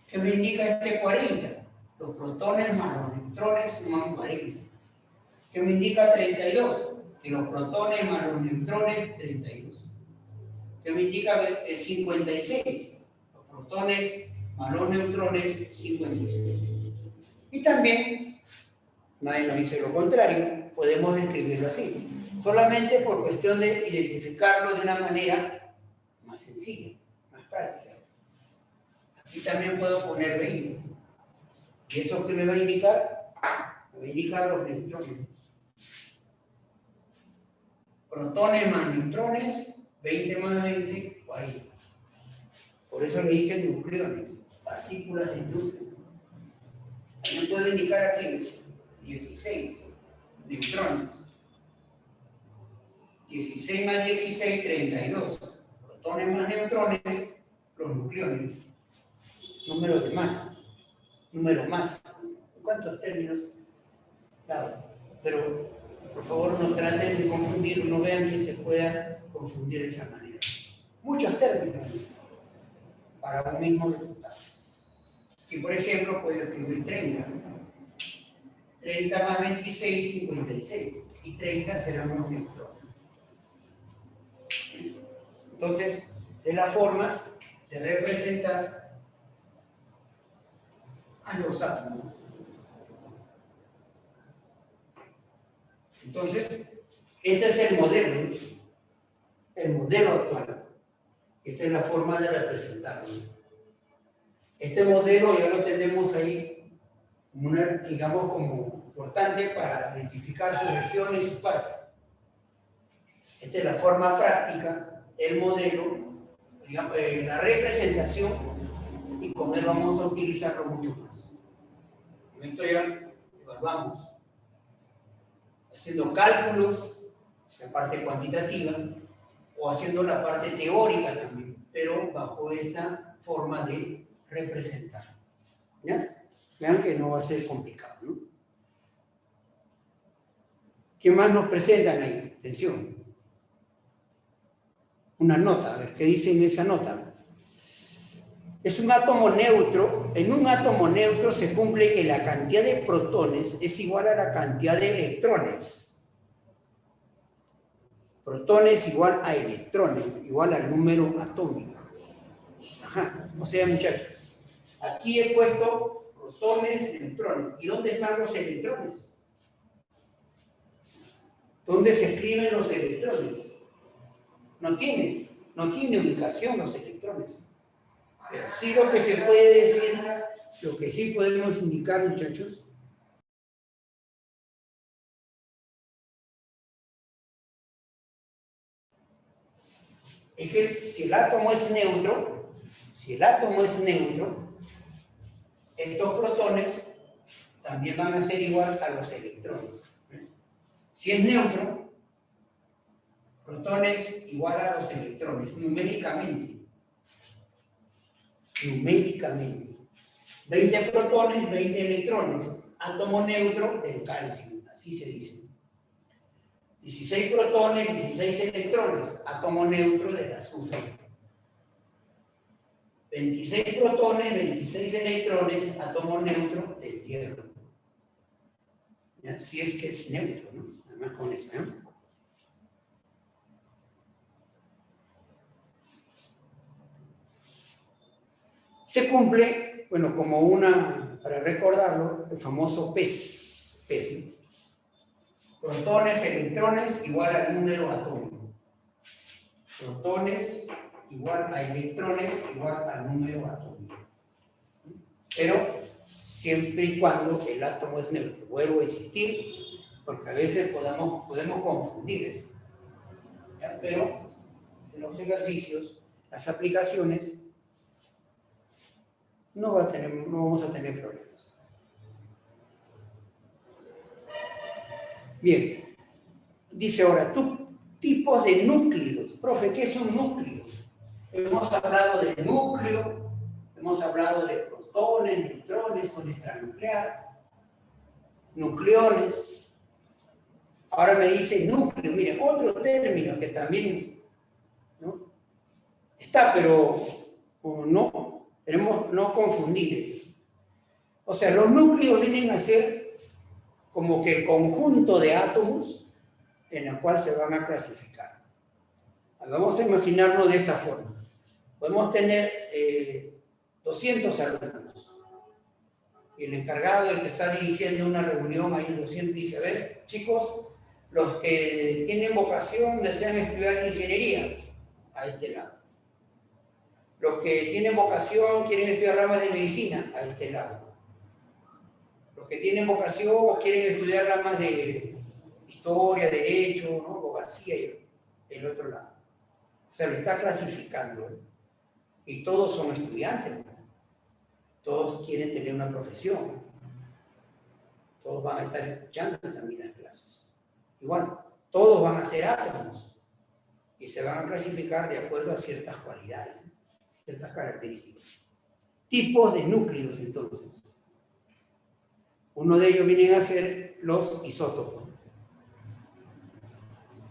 ¿Qué me indica este 40? Los protones más los neutrones suman 40. ¿Qué me indica 32? Que los protones más los neutrones, 32. ¿Qué me indica 56? Los protones más los neutrones, 56. Y también, nadie nos dice lo contrario, podemos escribirlo así. Solamente por cuestión de identificarlo de una manera más sencilla, más práctica. Aquí también puedo poner 20. ¿Y eso qué me va a indicar? Me va a indicar los neutrones. Protones más neutrones, 20 más 20, 40. Por eso le dicen nucleones, partículas de núcleo. También puedo indicar aquí 16 neutrones. 16 más 16, 32. Protones más neutrones, los nucleones. Número de masa. Número masa. ¿Cuántos términos? Claro, pero por favor no traten de confundir, no vean que se pueda confundir de esa manera. Muchos términos para un mismo resultado. Y por ejemplo, puedo escribir 30. 30 más 26, 56. Y 30 serán los neutrones. Entonces, es la forma de representar a los átomos. Entonces, este es el modelo actual. Esta es la forma de representarlo. Este modelo ya lo tenemos ahí, digamos, como importante para identificar su región y su parte. Esta es la forma práctica, el modelo, digamos, la representación, y con él vamos a utilizarlo mucho más. Con esto ya evaluamos, haciendo cálculos, esa parte cuantitativa, o haciendo la parte teórica también, pero bajo esta forma de representar. ¿Ya? Vean que no va a ser complicado, ¿no? ¿Qué más nos presentan ahí? Atención. Una nota, a ver, ¿qué dice en esa nota? Es un átomo neutro. En un átomo neutro se cumple que la cantidad de protones es igual a la cantidad de electrones. Protones igual a electrones, igual al número atómico. Ajá, o sea, muchachos, aquí he puesto protones, neutrones. ¿Y dónde están los electrones? ¿Dónde se escriben los electrones? No tiene ubicación los electrones. Pero sí lo que se puede decir, lo que sí podemos indicar, muchachos, es que si el átomo es neutro, estos protones también van a ser igual a los electrones. Si es neutro, Protones igual a los electrones, numéricamente. Numéricamente. 20 protones, 20 electrones. Átomo neutro del calcio, así se dice. 16 protones, 16 electrones. Átomo neutro del azufre. 26 protones, 26 electrones. Átomo neutro del hierro. ¿Ya? Si es que es neutro, ¿no? Además con eso, ¿no? Se cumple, bueno, como una, para recordarlo, el famoso PES, ¿no? Protones, electrones, igual al número atómico. Protones igual a electrones, igual al número atómico. Pero siempre y cuando el átomo es neutro. Vuelvo a insistir, porque a veces podemos confundir eso. ¿Ya? Pero en los ejercicios, las aplicaciones, no vamos a tener problemas. Bien, dice ahora, tipos de núcleos. Profe, ¿qué es un núcleo? Hemos hablado de núcleo, hemos hablado de protones, neutrones, son extranuclear, nucleones. Ahora me dice núcleo. Miren, otro término que también, ¿no? Está, pero no, queremos no confundir. O sea, los núcleos vienen a ser como que el conjunto de átomos en la cual se van a clasificar. Vamos a imaginarlo de esta forma. Podemos tener 200 alumnos. Y el encargado, el que está dirigiendo una reunión ahí en 200, dice, a ver, chicos, los que tienen vocación desean estudiar ingeniería, a este lado. Los que tienen vocación quieren estudiar ramas de medicina, a este lado. Los que tienen vocación o quieren estudiar ramas de historia, derecho, ¿no? Abogacía y el otro lado. O sea, lo está clasificando. Y todos son estudiantes. Todos quieren tener una profesión. Todos van a estar escuchando también las clases. Igual, todos van a ser átomos. Y se van a clasificar de acuerdo a ciertas cualidades, ciertas características. Tipos de núcleos, entonces. Uno de ellos vienen a ser los isótopos.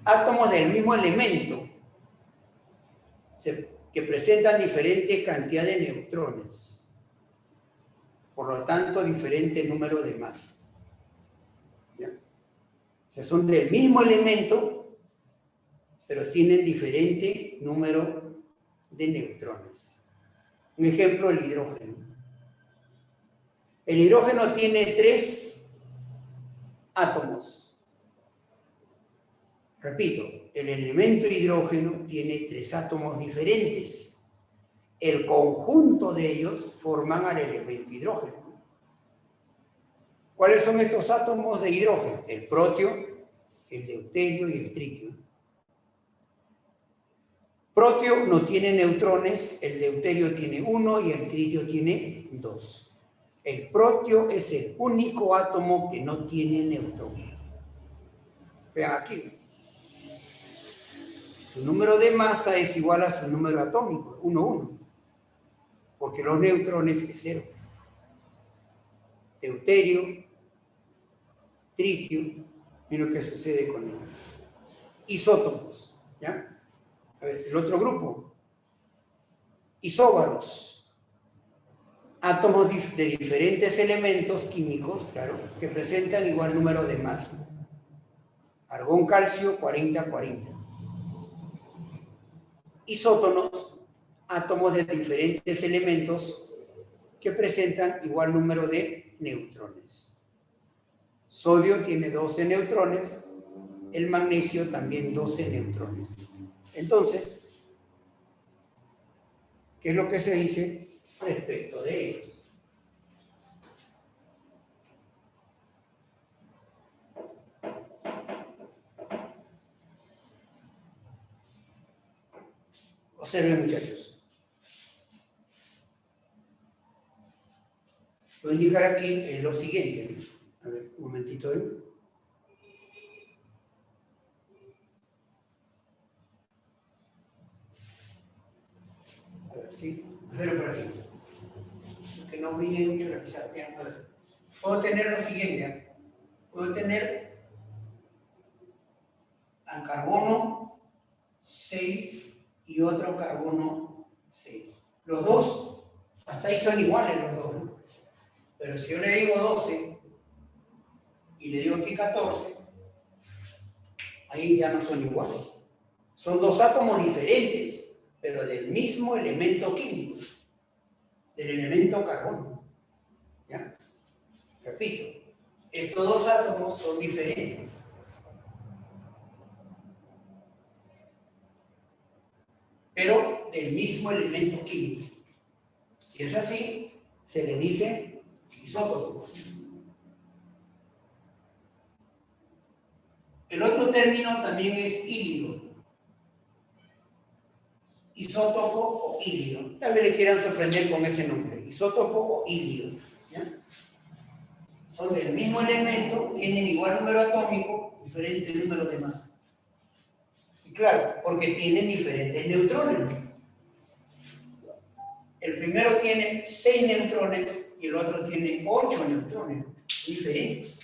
Átomos del mismo elemento que presentan diferente cantidad de neutrones. Por lo tanto, diferente número de masa. ¿Ya? O sea, son del mismo elemento, pero tienen diferente número de neutrones. Un ejemplo, el hidrógeno. El hidrógeno tiene 3 átomos. Repito, el elemento hidrógeno tiene 3 átomos diferentes. El conjunto de ellos forman al elemento hidrógeno. ¿Cuáles son estos átomos de hidrógeno? El protio, el deuterio y el tritio. Protio no tiene neutrones, el deuterio tiene 1 y el tritio tiene 2. El protio es el único átomo que no tiene neutrón. Vean aquí. Su número de masa es igual a su número atómico, 1, 1. Porque los neutrones es 0. Deuterio, tritio, miren lo que sucede con él. Isótopos, ¿ya? A ver, el otro grupo. Isóbaros. Átomos de diferentes elementos químicos, claro, que presentan igual número de masa. Argón, calcio, 40-40. Isótonos, átomos de diferentes elementos que presentan igual número de neutrones. Sodio tiene 12 neutrones, el magnesio también 12 neutrones. Entonces, ¿qué es lo que se dice respecto de ellos? Observen, muchachos. Voy a indicar aquí lo siguiente. A ver, un momentito. Sí, pero por aquí. Que no brille mucho la pizarra. Puedo tener lo siguiente. ¿Eh? Puedo tener al carbono 6 y otro carbono 6. Los dos, hasta ahí son iguales los dos, ¿no? Pero si yo le digo 12 y le digo aquí 14, ahí ya no son iguales. Son dos átomos diferentes, pero del mismo elemento químico, del elemento carbono. ¿Ya? Repito, estos dos átomos son diferentes. Pero del mismo elemento químico. Si es así, se le dice isótopo. El otro término también es híbrido. Isótopo o híbrido. Tal vez le quieran sorprender con ese nombre. Isótopo o híbrido. ¿Ya? Son del mismo elemento, tienen igual número atómico, diferente número de masa. Y claro, porque tienen diferentes neutrones. El primero tiene 6 neutrones y el otro tiene 8 neutrones diferentes.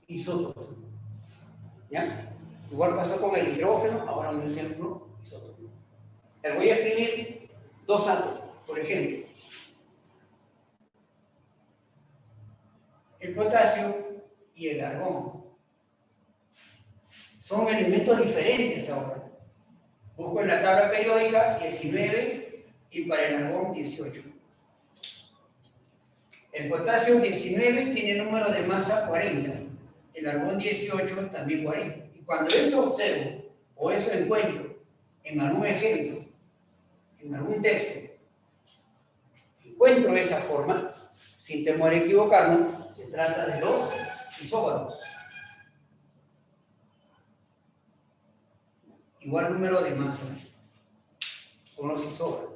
Isótopo. ¿Ya? Igual pasó con el hidrógeno, ahora un ejemplo, isótopo. Les voy a escribir dos átomos, por ejemplo. El potasio y el argón. Son elementos diferentes ahora. Busco en la tabla periódica 19 y para el argón 18. El potasio 19 tiene número de masa 40. El argón 18 también 40. Y cuando eso observo o eso encuentro en algún ejemplo, en algún texto, encuentro esa forma, sin temor a equivocarnos, se trata de los isóbaros. Igual número de masa. Son los isóbaros.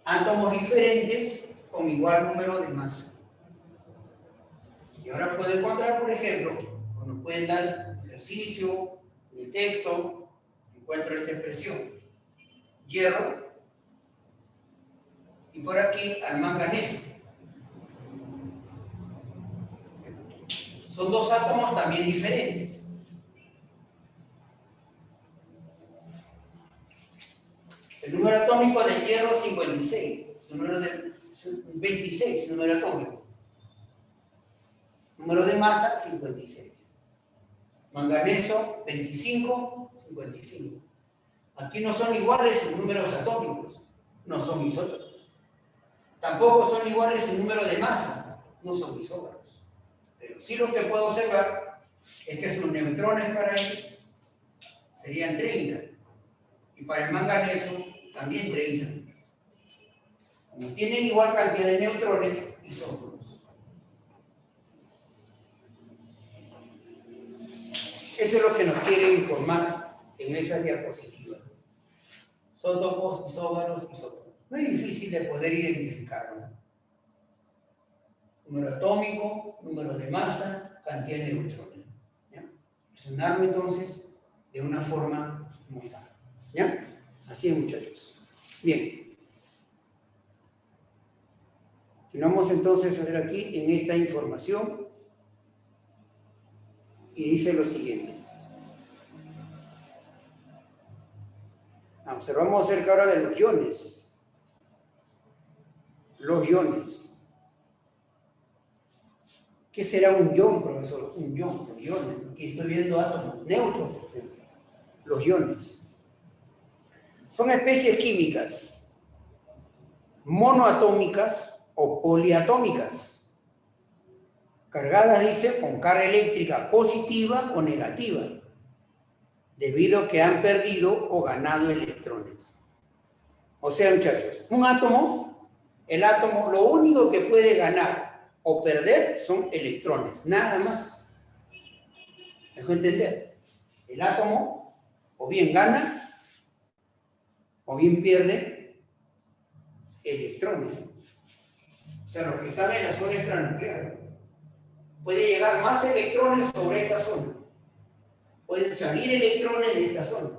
Átomos diferentes con igual número de masa. Y ahora puedo encontrar, por ejemplo, nos pueden dar ejercicio, en el texto, encuentro esta expresión. Hierro. Y por aquí al manganeso. Son dos átomos también diferentes. El número atómico del hierro es 56. Su número de 26, su número atómico. Número de masa, 56. Manganeso, 25, 55. Aquí no son iguales sus números atómicos, no son isótopos. Tampoco son iguales su número de masa, no son isóbaros. Pero sí lo que puedo observar es que sus neutrones para él serían 30. Y para el manganeso también 30. Como tienen igual cantidad de neutrones, isótopos. Eso es lo que nos quiere informar en esa diapositiva. Isótopos, isóbaros, isótopos. No es difícil de poder identificarlo. Número atómico, número de masa, cantidad de neutrones. ¿Ya? Relacionarlo entonces de una forma muy clara. ¿Ya? Así es, muchachos. Bien. Continuamos entonces a ver aquí en esta información. Y dice lo siguiente. Observamos acerca ahora de los iones. Los iones. ¿Qué será un ion, profesor? Un ion, los iones. Aquí estoy viendo átomos neutros, por ejemplo. Los iones. Son especies químicas monoatómicas o poliatómicas, cargadas, dice, con carga eléctrica positiva o negativa, debido a que han perdido o ganado electrones. O sea, muchachos, un átomo, el átomo, lo único que puede ganar o perder son electrones, nada más. ¿Me dejo entender? El átomo o bien gana o bien pierde electrones. O sea, los que están en la zona extranuclear. Puede llegar más electrones sobre esta zona. pueden salir electrones de esta zona.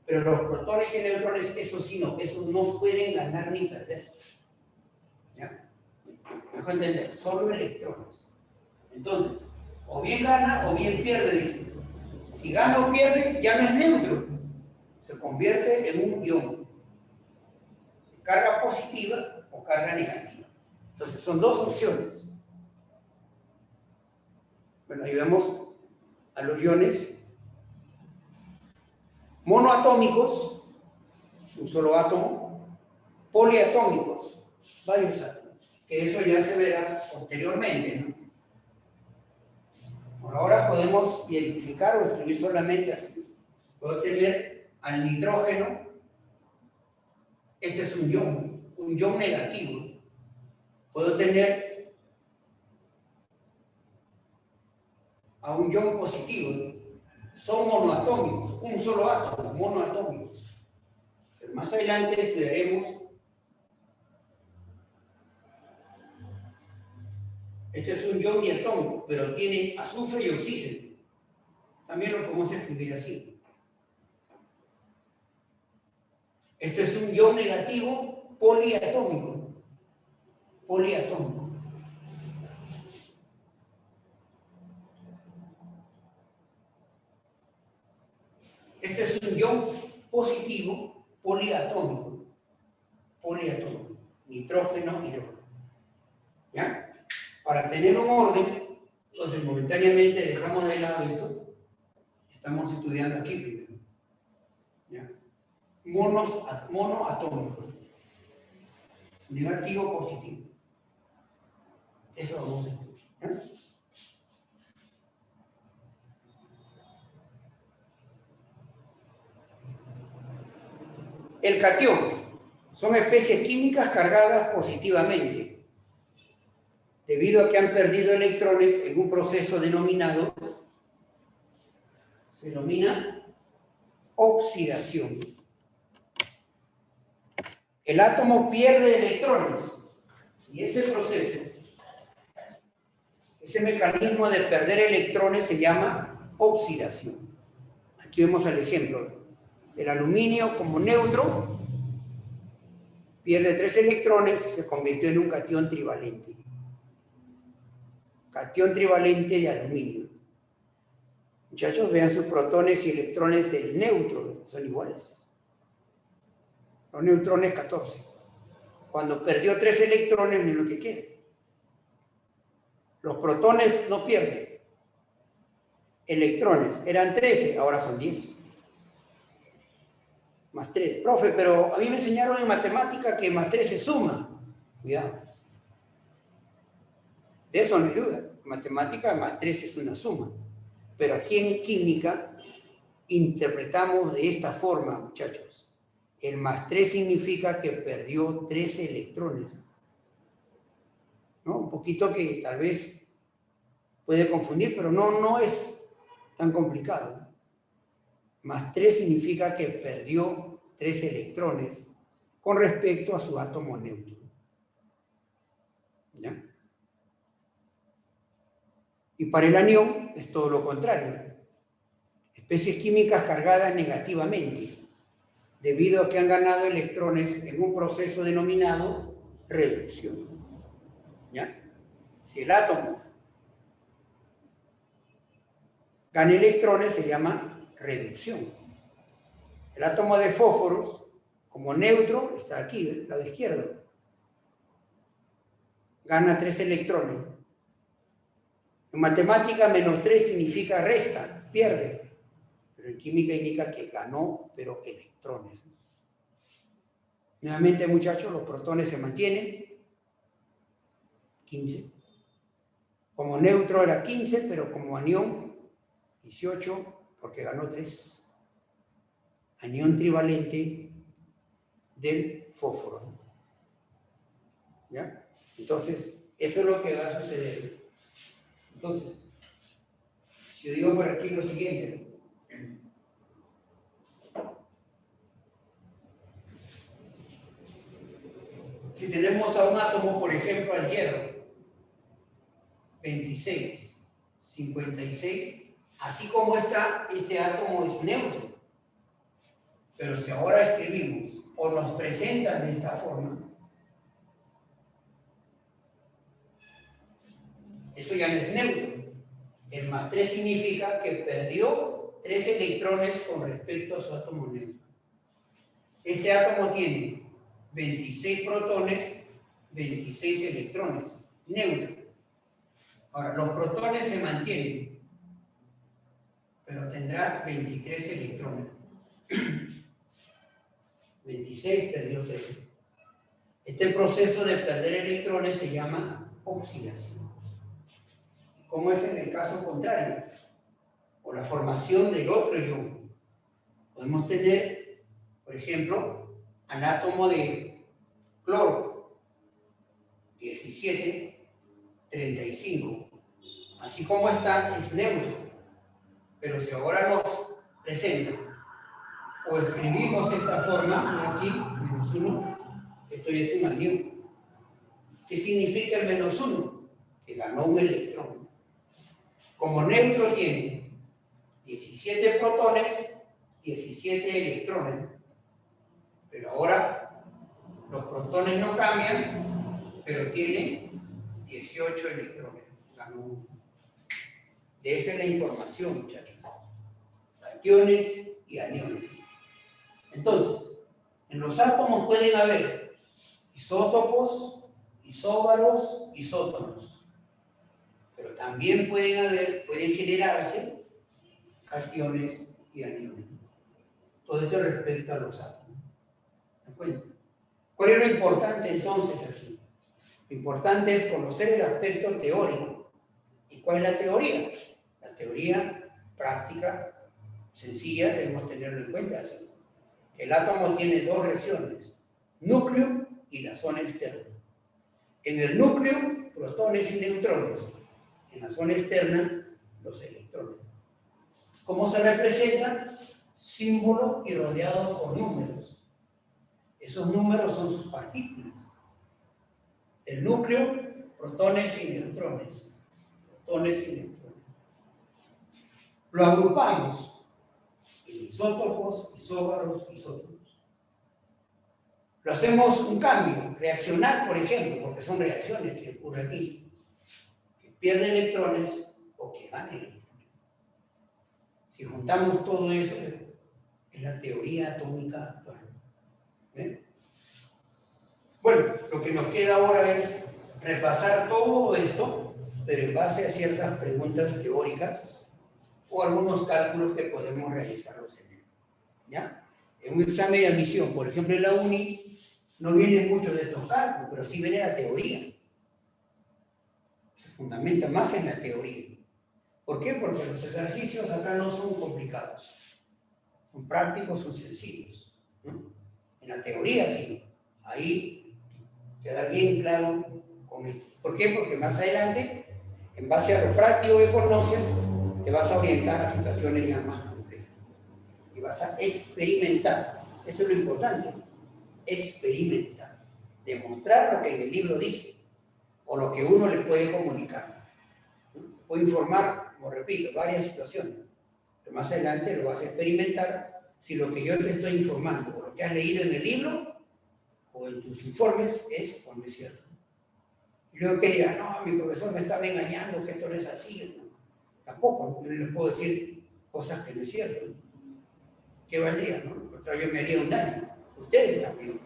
Pero los protones y neutrones, eso sí no, esos no pueden ganar ni perder. ¿Ya? ¿Me dejo entender? Solo electrones. Entonces, o bien gana o bien pierde, dice. Si gana o pierde, ya no es neutro. Se convierte en un ion. Carga positiva o carga negativa. Entonces, son dos opciones. Bueno, ahí vemos a los iones monoatómicos, un solo átomo, poliatómicos, varios átomos, que eso ya se verá posteriormente, ¿no? Por ahora podemos identificar o escribir solamente así. Puedo tener al nitrógeno, este es un ion negativo. Puedo tener a un ion positivo. Son monoatómicos, un solo átomo, monoatómicos. Pero más adelante estudiaremos. Este es un ion diatómico, pero tiene azufre y oxígeno. También lo podemos escribir así. Este es un ion negativo poliatómico. Poliatómico. Este es un ion positivo poliatómico. Poliatómico. Nitrógeno, hidrógeno. ¿Ya? Para tener un orden, entonces momentáneamente dejamos de lado esto. Estamos estudiando aquí primero. ¿Ya? Monoatómico. Negativo, positivo. Eso vamos a estudiar. ¿Ya? El catión son especies químicas cargadas positivamente, debido a que han perdido electrones en un proceso denominado, se denomina oxidación. El átomo pierde electrones y ese proceso, ese mecanismo de perder electrones se llama oxidación. Aquí vemos el ejemplo. El aluminio como neutro pierde 3 electrones y se convirtió en un catión trivalente. Catión trivalente de aluminio. Muchachos, vean sus protones y electrones del neutro, son iguales. Los neutrones 14. Cuando perdió 3 electrones, ni lo que quede. Los protones no pierden. Electrones eran 13, ahora son 10. Más 3. Profe, pero a mí me enseñaron en matemática que más 3 se suma. Cuidado. De eso no hay duda. En matemática más 3 es una suma. Pero aquí en química interpretamos de esta forma, muchachos. El más 3 significa que perdió 3 electrones. ¿No? Un poquito que tal vez puede confundir, pero no es tan complicado. Más 3 significa que perdió 3 electrones con respecto a su átomo neutro. ¿Ya? Y para el anión es todo lo contrario. Especies químicas cargadas negativamente, debido a que han ganado electrones en un proceso denominado reducción. ¿Ya? Si el átomo gana electrones se llama reducción. El átomo de fósforos, como neutro, está aquí, del lado izquierdo. Gana 3 electrones. En matemática, menos 3 significa resta, pierde. Pero en química indica que ganó, pero electrones. Nuevamente, muchachos, los protones se mantienen. 15. Como neutro era 15, pero como anión, 18, porque ganó 3. Anión trivalente del fósforo. ¿Ya? Entonces, eso es lo que va a suceder. Entonces, si yo digo por aquí lo siguiente. Si tenemos a un átomo, por ejemplo, al hierro, 26, 56, Así como está, este átomo es neutro. Pero si ahora escribimos o nos presentan de esta forma, eso ya no es neutro. El más 3 significa que perdió 3 electrones con respecto a su átomo neutro. Este átomo tiene 26 protones, 26 electrones, neutro. Ahora, los protones se mantienen, pero tendrá 23 electrones. 26 perdió 3. Este proceso de perder electrones se llama oxidación. ¿Cómo es en el caso contrario? O la formación del otro ion. Podemos tener, por ejemplo, al átomo de cloro, 17, 35. Así como está, es neutro. Pero si ahora nos presenta, o escribimos esta forma, aquí, -1, esto ya es un anión. ¿Qué significa el -1? Que ganó un electrón. Como neutro tiene 17 protones, 17 electrones. Pero ahora los protones no cambian, pero tiene 18 electrones. Ganó uno. De esa es la información, muchachos. Cationes y aniones. Entonces, en los átomos pueden haber isótopos, isóbaros, isótonos. Pero también pueden generarse cationes y aniones. Todo esto respecto a los átomos. ¿De acuerdo? ¿Cuál es lo importante entonces aquí? Lo importante es conocer el aspecto teórico. ¿Y cuál es la teoría? La teoría práctica, sencilla, debemos tenerlo en cuenta. El átomo tiene dos regiones, núcleo y la zona externa. En el núcleo, protones y neutrones. En la zona externa, los electrones. ¿Cómo se representa? Símbolo y rodeado por números. Esos números son sus partículas. El núcleo, protones y neutrones. Protones y neutrones. Lo agrupamos en isótopos, isóbaros, isótopos. Lo hacemos un cambio, reaccionar, por ejemplo, porque son reacciones que ocurren aquí, que pierde electrones o que gana electrones. Si juntamos todo eso, es la teoría atómica actual. ¿Ven? Bueno, lo que nos queda ahora es repasar todo esto, pero en base a ciertas preguntas teóricas o algunos cálculos que podemos realizarlos en él. ¿Ya? En un examen de admisión, por ejemplo, en la uni, no viene mucho de estos cálculos, pero sí viene la teoría. Se fundamenta más en la teoría. ¿Por qué? Porque los ejercicios acá no son complicados. Son prácticos, son sencillos, ¿no? En la teoría sí. Ahí queda bien claro con esto. ¿Por qué? Porque más adelante, en base a lo práctico que conoces, te vas a orientar a situaciones ya más complejas. Y vas a experimentar. Eso es lo importante. Experimentar. Demostrar lo que en el libro dice o lo que uno le puede comunicar. Puedo informar, como repito, varias situaciones. Pero más adelante lo vas a experimentar si lo que yo te estoy informando o lo que has leído en el libro o en tus informes es o no es cierto. Y luego que diga, no, mi profesor me estaba engañando, que esto no es así. No, tampoco, yo les puedo decir cosas que no es cierto. ¿Qué valía? ¿No? Otra vez me haría un daño. Ustedes también.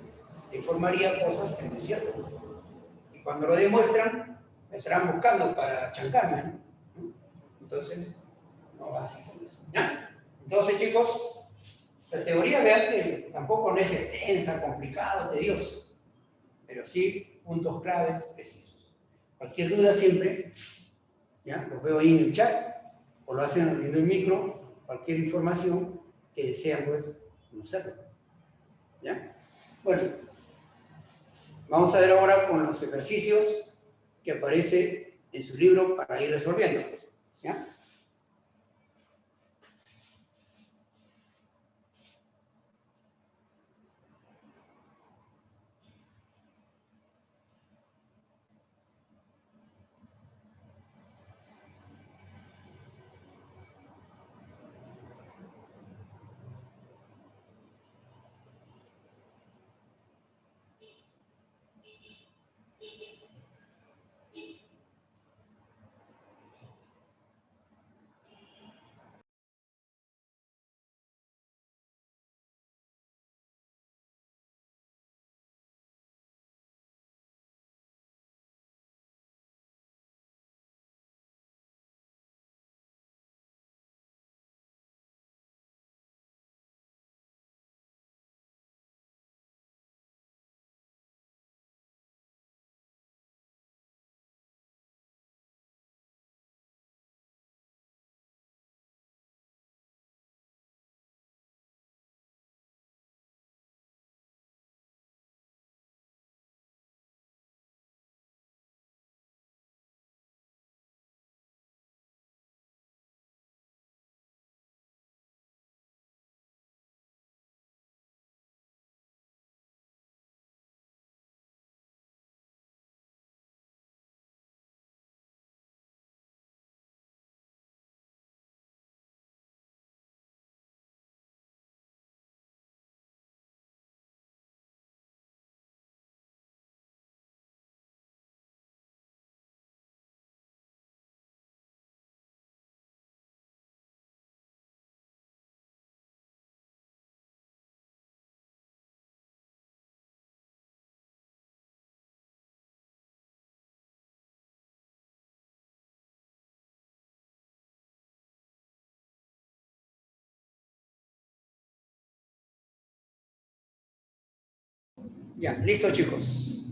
Le informaría cosas que no es cierto. Y cuando lo demuestran, me estarán buscando para chancarme, ¿no? Entonces, no va así con eso. ¿Ya? Entonces, chicos, la teoría, vean que tampoco no es extensa, complicado, tedioso, pero sí puntos claves precisos. Cualquier duda siempre, ¿ya? Los veo ahí en el chat, o lo hacen abriendo el micro, cualquier información que desean, pues, conocerlo. ¿Ya? Bueno, vamos a ver ahora con los ejercicios que aparece en su libro para ir resolviendo. ¿Ya? Ya, listo, chicos.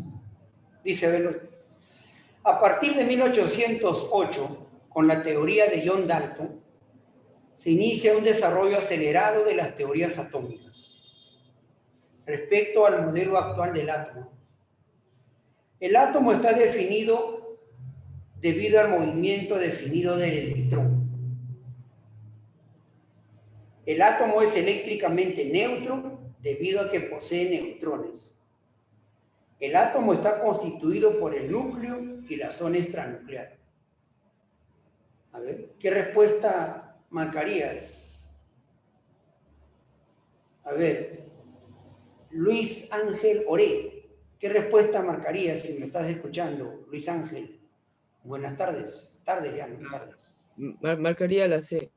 Dice, a ver, a partir de 1808, con la teoría de John Dalton, se inicia un desarrollo acelerado de las teorías atómicas respecto al modelo actual del átomo. El átomo está definido debido al movimiento definido del electrón. El átomo es eléctricamente neutro debido a que posee neutrones. El átomo está constituido por el núcleo y la zona extranuclear. A ver, ¿qué respuesta marcarías? A ver, Luis Ángel Oré, ¿qué respuesta marcarías si me estás escuchando, Luis Ángel? Buenas tardes, tardes ya, no tardes. Marcaría la C.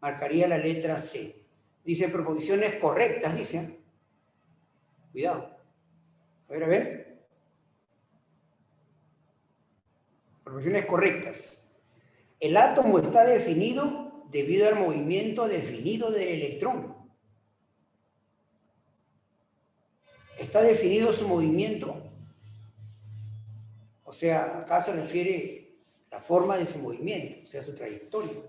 Marcaría la letra C. Dice proposiciones correctas, dice. Cuidado. A ver, a ver. Proposiciones correctas. El átomo está definido debido al movimiento definido del electrón. ¿Está definido su movimiento? O sea, acá se refiere a la forma de su movimiento, o sea, su trayectoria.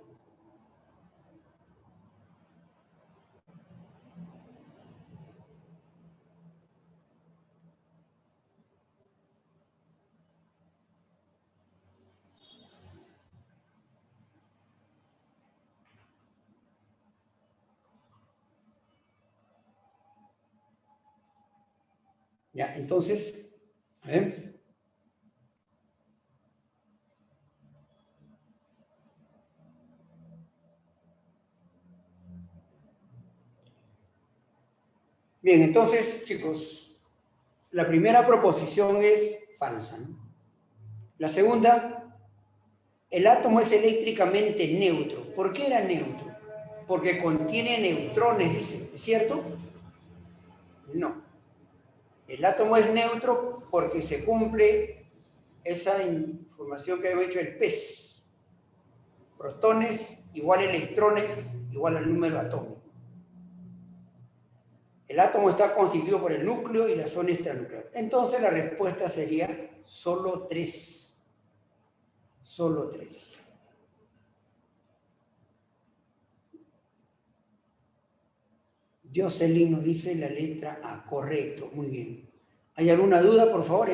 Ya, entonces, a ver. Bien, entonces, chicos, la primera proposición es falsa, ¿no? La segunda, el átomo es eléctricamente neutro. ¿Por qué era neutro? Porque contiene neutrones, dice, ¿es cierto? No. El átomo es neutro porque se cumple esa información que había hecho el PES. Protones igual electrones igual al número atómico. El átomo está constituido por el núcleo y la zona extranuclear. Entonces la respuesta sería solo 3. Solo 3. Jocelyn nos dice la letra A. Correcto, muy bien. ¿Hay alguna duda, por favor?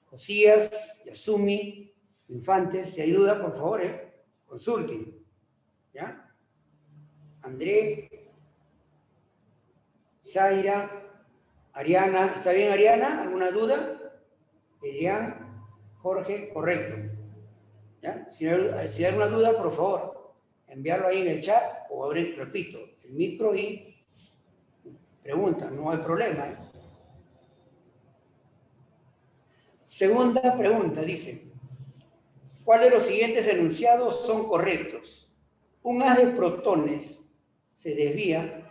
Josías, Yasumi, Infantes, si hay duda, por favor, consulten. ¿Ya? André, Zaira, Ariana, ¿está bien, Ariana? ¿Alguna duda? Adrián, Jorge, correcto. ¿Ya? Si hay alguna duda, por favor, enviarlo ahí en el chat o abrir, repito, el micro y pregunta, no hay problema. Segunda pregunta, dice, ¿cuál de los siguientes enunciados son correctos? Un haz de protones se desvía,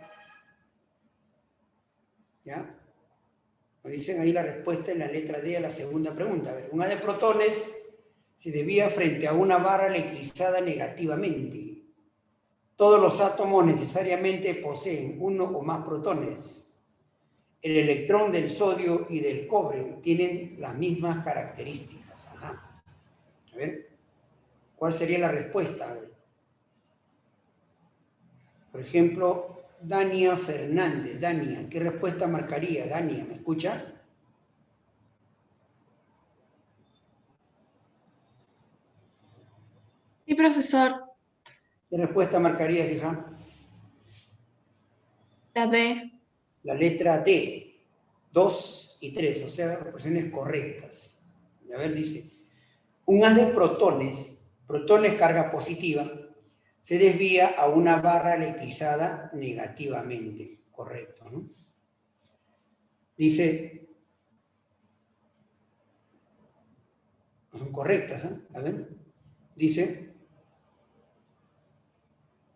¿ya? Me dicen ahí la respuesta en la letra D a la segunda pregunta. A ver, un haz de protones se desvía frente a una barra electrizada negativamente. Todos los átomos necesariamente poseen uno o más protones. El electrón del sodio y del cobre tienen las mismas características. Ajá. A ver, ¿cuál sería la respuesta? A ver. Por ejemplo, Dania Fernández. Dania, ¿qué respuesta marcaría? Dania, ¿me escucha? Sí, profesor. ¿Qué respuesta marcarías, hija? La D. La letra D. 2 y 3, o sea, proporciones correctas. A ver, dice, un haz de protones carga positiva, se desvía a una barra electrizada negativamente. Correcto, ¿no? Dice, no son correctas, ¿eh? A ver, dice,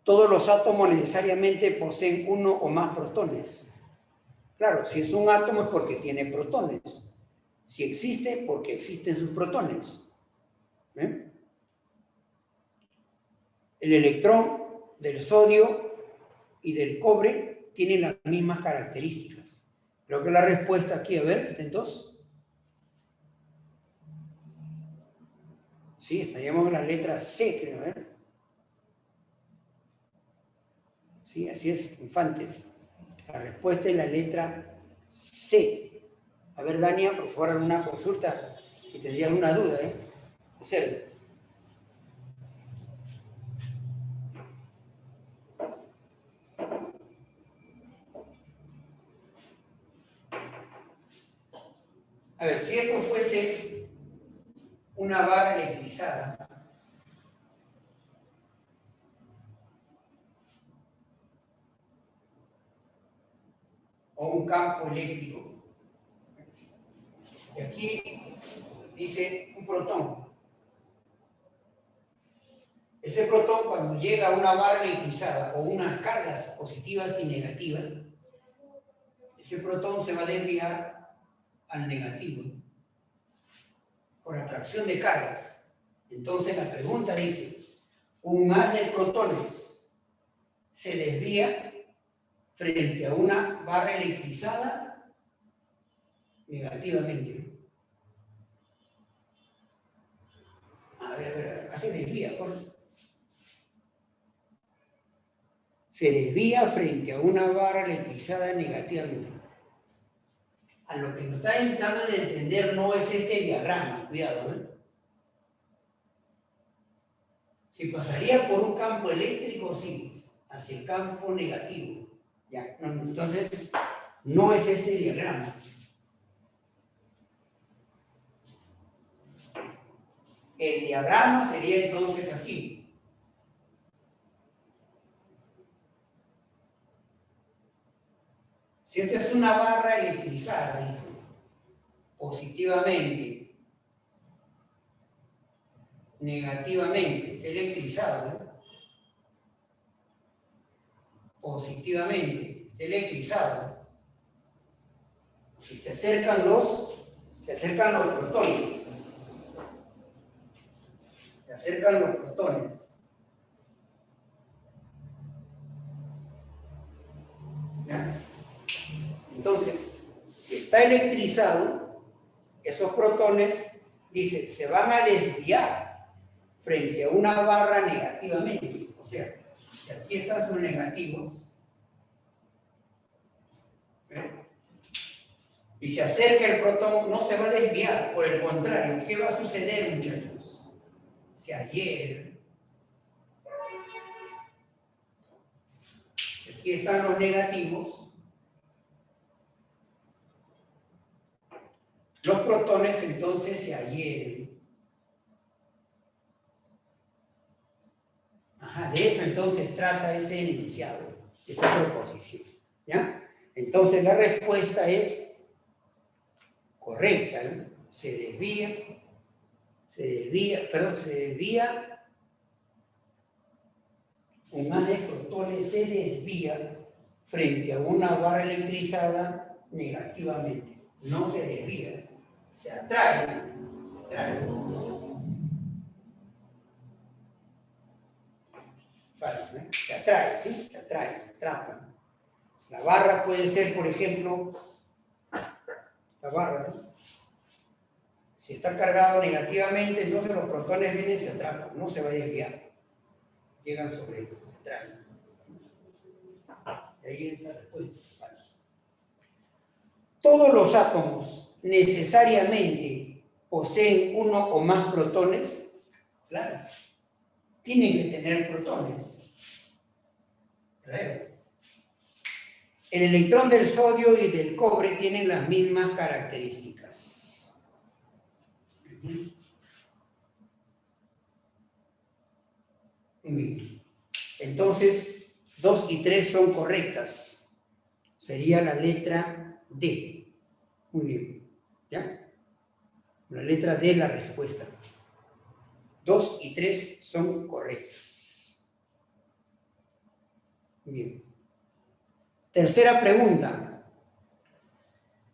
todos los átomos necesariamente poseen uno o más protones. Claro, si es un átomo es porque tiene protones. Si existe, porque existen sus protones. ¿Eh? El electrón del sodio y del cobre tienen las mismas características. Creo que la respuesta aquí, a ver, atentos. Sí, estaríamos en la letra C, creo, ¿eh? Sí, así es, Infantes. La respuesta es la letra C. A ver, Dania, por favor, alguna consulta, si tendrías alguna duda, ¿eh? Observe. A ver, si esto fuese una barra electrizada, o un campo eléctrico, y aquí dice un protón. Ese protón, cuando llega a una barra electrizada o unas cargas positivas y negativas, ese protón se va a desviar al negativo por atracción de cargas. Entonces la pregunta dice, un haz de protones se desvía frente a una barra electrizada negativamente. A ver, acá se desvía, se desvía frente a una barra electrizada negativamente. A lo que nos está intentando de entender no es este diagrama, cuidado, ¿eh? Si pasaría por un campo eléctrico, sí, hacia el campo negativo. Ya, no, entonces, no es este diagrama. El diagrama sería entonces así. Si esta es una barra electrizada, dice, positivamente, negativamente, electrizado, ¿no? Positivamente, electrizado. Si se acercan los protones. Se acercan los protones. ¿Ya? Entonces, si está electrizado, esos protones, dice, se van a desviar frente a una barra negativamente. O sea, si aquí están son negativos, ¿eh? Y se acerca el protón, no se va a desviar, por el contrario, ¿qué va a suceder, muchachos? Si ayer, si aquí están los negativos, los protones entonces se adhieren. Ajá, de eso entonces trata ese enunciado, esa proposición. ¿Ya? Entonces la respuesta es correcta, ¿no? Se desvía, un haz de protones se desvía frente a una barra electrizada negativamente. No se desvía, se atrae. Falso, ¿eh? Se atrae, ¿sí? Se atrapa. La barra puede ser, por ejemplo, la barra, ¿no? Si está cargado negativamente, entonces los protones vienen y se atrapan, no se va a desviar. Llegan sobre él, se atraen. Y ahí viene esa respuesta, falsa. Todos los átomos necesariamente poseen uno o más protones, claro, tienen que tener protones. ¿Verdad? El electrón del sodio y del cobre tienen las mismas características. Entonces, 2 y 3 son correctas. Sería la letra D. Muy bien. ¿Ya? La letra D es la respuesta. 2 y 3 son correctas. Muy bien. Tercera pregunta.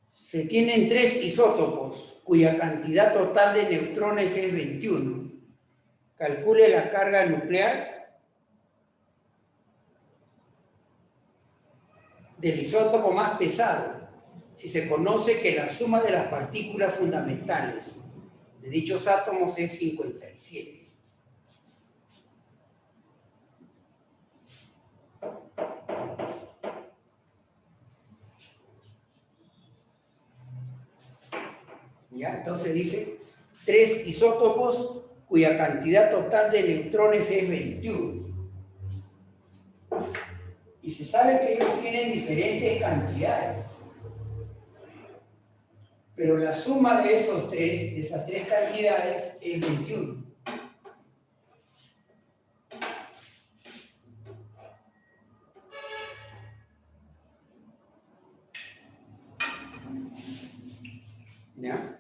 Se tienen 3 isótopos cuya cantidad total de neutrones es 21. Calcule la carga nuclear del isótopo más pesado. si se conoce que la suma de las partículas fundamentales de dichos átomos es 57. ¿Ya? Entonces dice 3 isótopos cuya cantidad total de neutrones es 21. Y se sabe que ellos tienen diferentes cantidades. Pero la suma de esos tres, de esas tres cantidades, es 21. ¿Ya?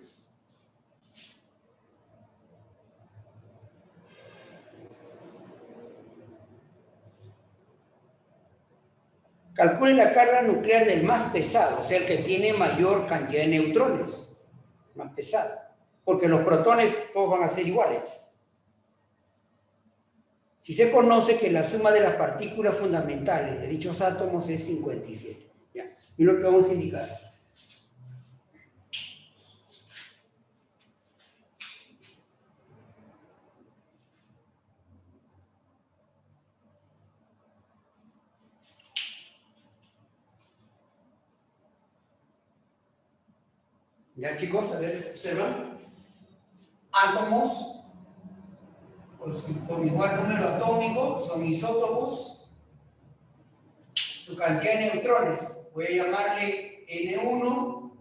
Calcule la carga nuclear del más pesado, o sea, el que tiene mayor cantidad de neutrones, más pesado, porque los protones todos van a ser iguales. Si se conoce que la suma de las partículas fundamentales de dichos átomos es 57. ¿Ya? Y lo que vamos a indicar. Ya, chicos, a ver, observan. Átomos con igual número atómico son isótopos. Su cantidad de neutrones, voy a llamarle N1,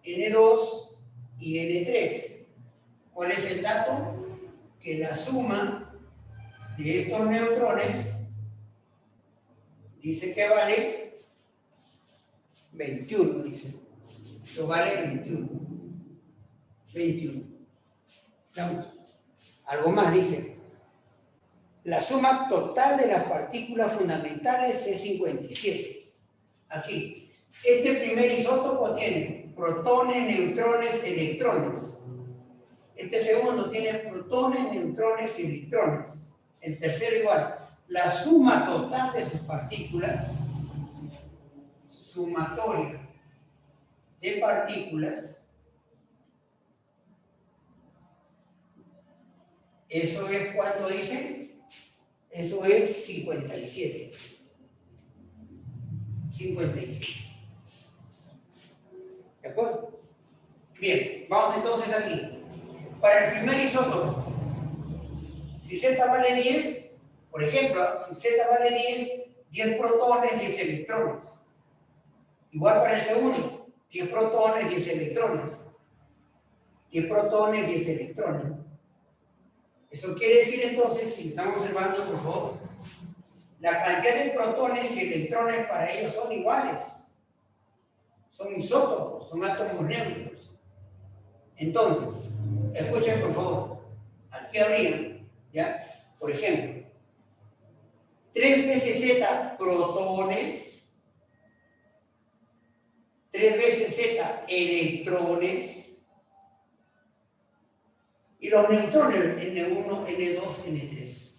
N2 y N3. ¿Cuál es el dato? Que la suma de estos neutrones dice que vale 21, dice. Esto vale 21. 21. ¿Estamos? Algo más dice. La suma total de las partículas fundamentales es 57. Aquí. Este primer isótopo tiene protones, neutrones, electrones. Este segundo tiene protones, neutrones y electrones. El tercero igual. La suma total de sus partículas, sumatoria de partículas, eso es, ¿cuánto dice? Eso es 57. 57. ¿De acuerdo? Bien, vamos entonces aquí. Para el primer isótopo, si Z vale 10, por ejemplo, si Z vale 10 protones, 10 electrones. Igual para el segundo, 10 protones, 10 electrones. 10 protones, 10 electrones. Eso quiere decir entonces, si estamos observando, por favor, la cantidad de protones y electrones para ellos son iguales. Son isótopos, son átomos neutros. Entonces, escuchen por favor, aquí habría, ¿ya? Por ejemplo, 3 veces Z protones, 3 veces Z electrones, y los neutrones N1, N2, N3.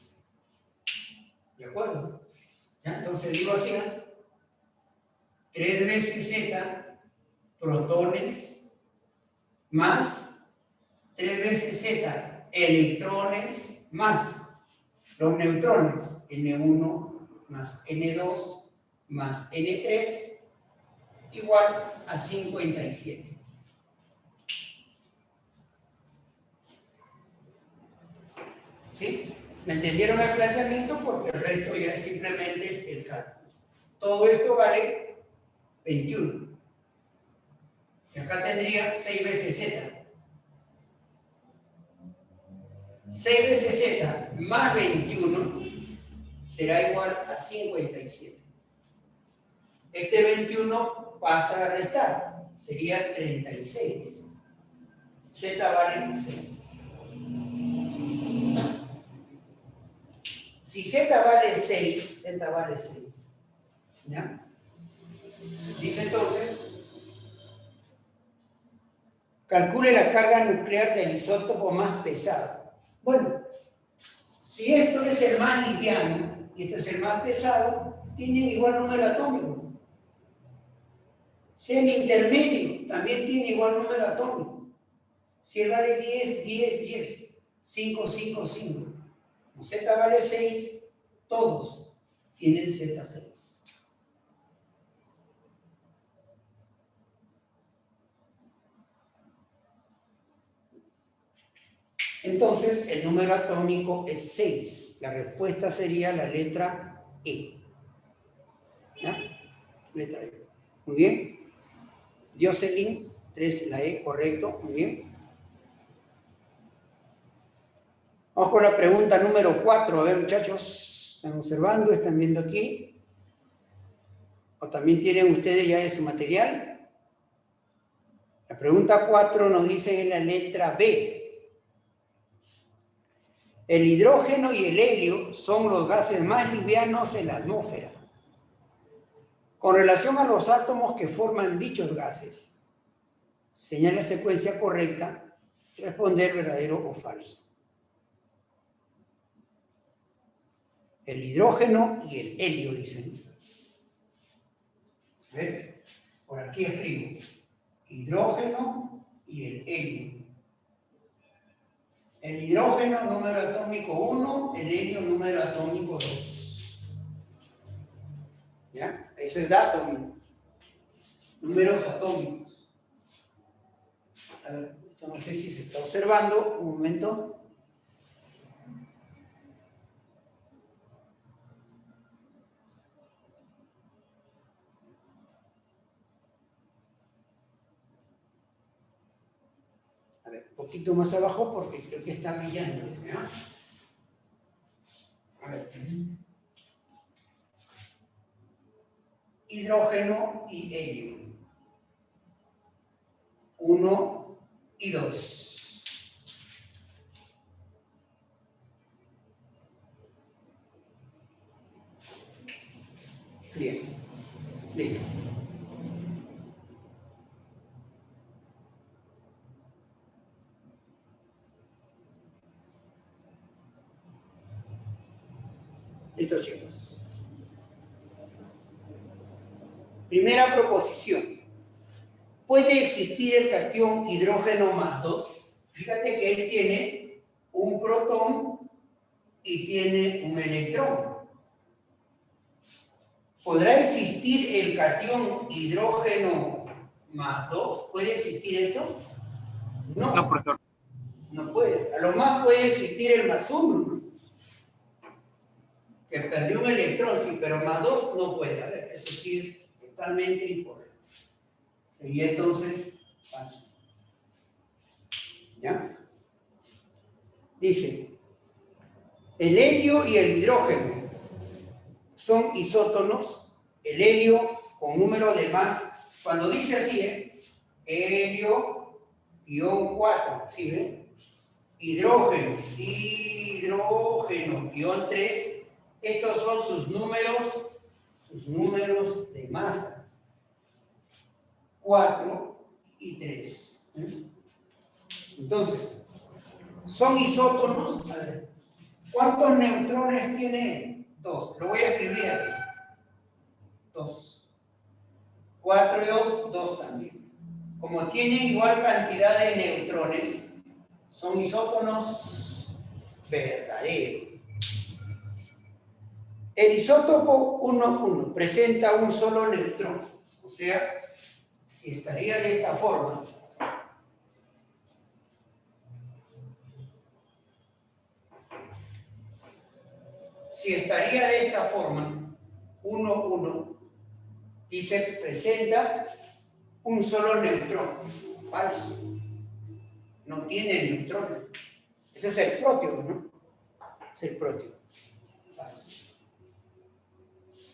¿De acuerdo? ¿Ya? Entonces digo así, 3 veces Z protones más 3 veces Z electrones más los neutrones N1 más N2 más N3 igual a 57. ¿Sí? ¿Me entendieron el planteamiento? Porque el resto ya es simplemente el cálculo. Todo esto vale 21. Y acá tendría 6 veces Z. 6 veces Z más 21 será igual a 57. Este 21 pasa a restar, sería 36. Z vale 6. Si Z vale 6, Z vale 6. ¿Ya? Dice entonces, calcule la carga nuclear del isótopo más pesado. Bueno, si esto es el más liviano y esto es el más pesado, tienen igual número atómico. Semi-intermedio también tiene igual número atómico. Si él vale 10, 10, 10. 5, 5, 5. Como Z vale 6, todos tienen Z6. Entonces, el número atómico es 6. La respuesta sería la letra E. ¿Ya? Letra E. Muy bien. Jocelyn, 3, la E, correcto. Muy bien. Vamos con la pregunta número 4. A ver, muchachos, ¿están observando? ¿Están viendo aquí? ¿O también tienen ustedes ya ese material? La pregunta 4 nos dice en la letra B. El hidrógeno y el helio son los gases más livianos en la atmósfera. Con relación a los átomos que forman dichos gases, señala la secuencia correcta, responder verdadero o falso. El hidrógeno y el helio, dicen. A ver, por aquí escribo. Hidrógeno y el helio. El hidrógeno, número atómico 1, el helio, número atómico 2. ¿Ya? Eso es dato, números atómicos. A ver, esto no sé si se está observando. Un momento. A ver, un poquito más abajo porque creo que está brillando. ¿Ya? A ver. Hidrógeno y helio. 1 y 2. Bien. Listo. Listo, chicos. Primera proposición. ¿Puede existir el catión hidrógeno más 2? Fíjate que él tiene un protón y tiene un electrón. ¿Podrá existir el catión hidrógeno más 2? ¿Puede existir esto? No. No, profesor. No puede. A lo más puede existir el más 1, que perdió un electrón, sí, pero más 2 no puede haber. Eso sí es totalmente incorrecto. Sería entonces falso. ¿Ya? Dice, el helio y el hidrógeno son isótonos. El helio con número de más, cuando dice así, helio, guión 4, ¿sí ven? Hidrógeno, guión 3, estos son sus números de masa. 4 y 3. Entonces, son isótonos. A ver, ¿cuántos neutrones tiene? 2. Lo voy a escribir aquí. 2. 4 y 2, 2 también. Como tienen igual cantidad de neutrones, son isótonos verdaderos. El isótopo 1,1 presenta un solo neutrón. O sea, si estaría de esta forma, estaría 1,1, dice, presenta un solo neutrón. Falso. No tiene neutrones. Ese es el prótico, ¿no? Es el prótico. Falso.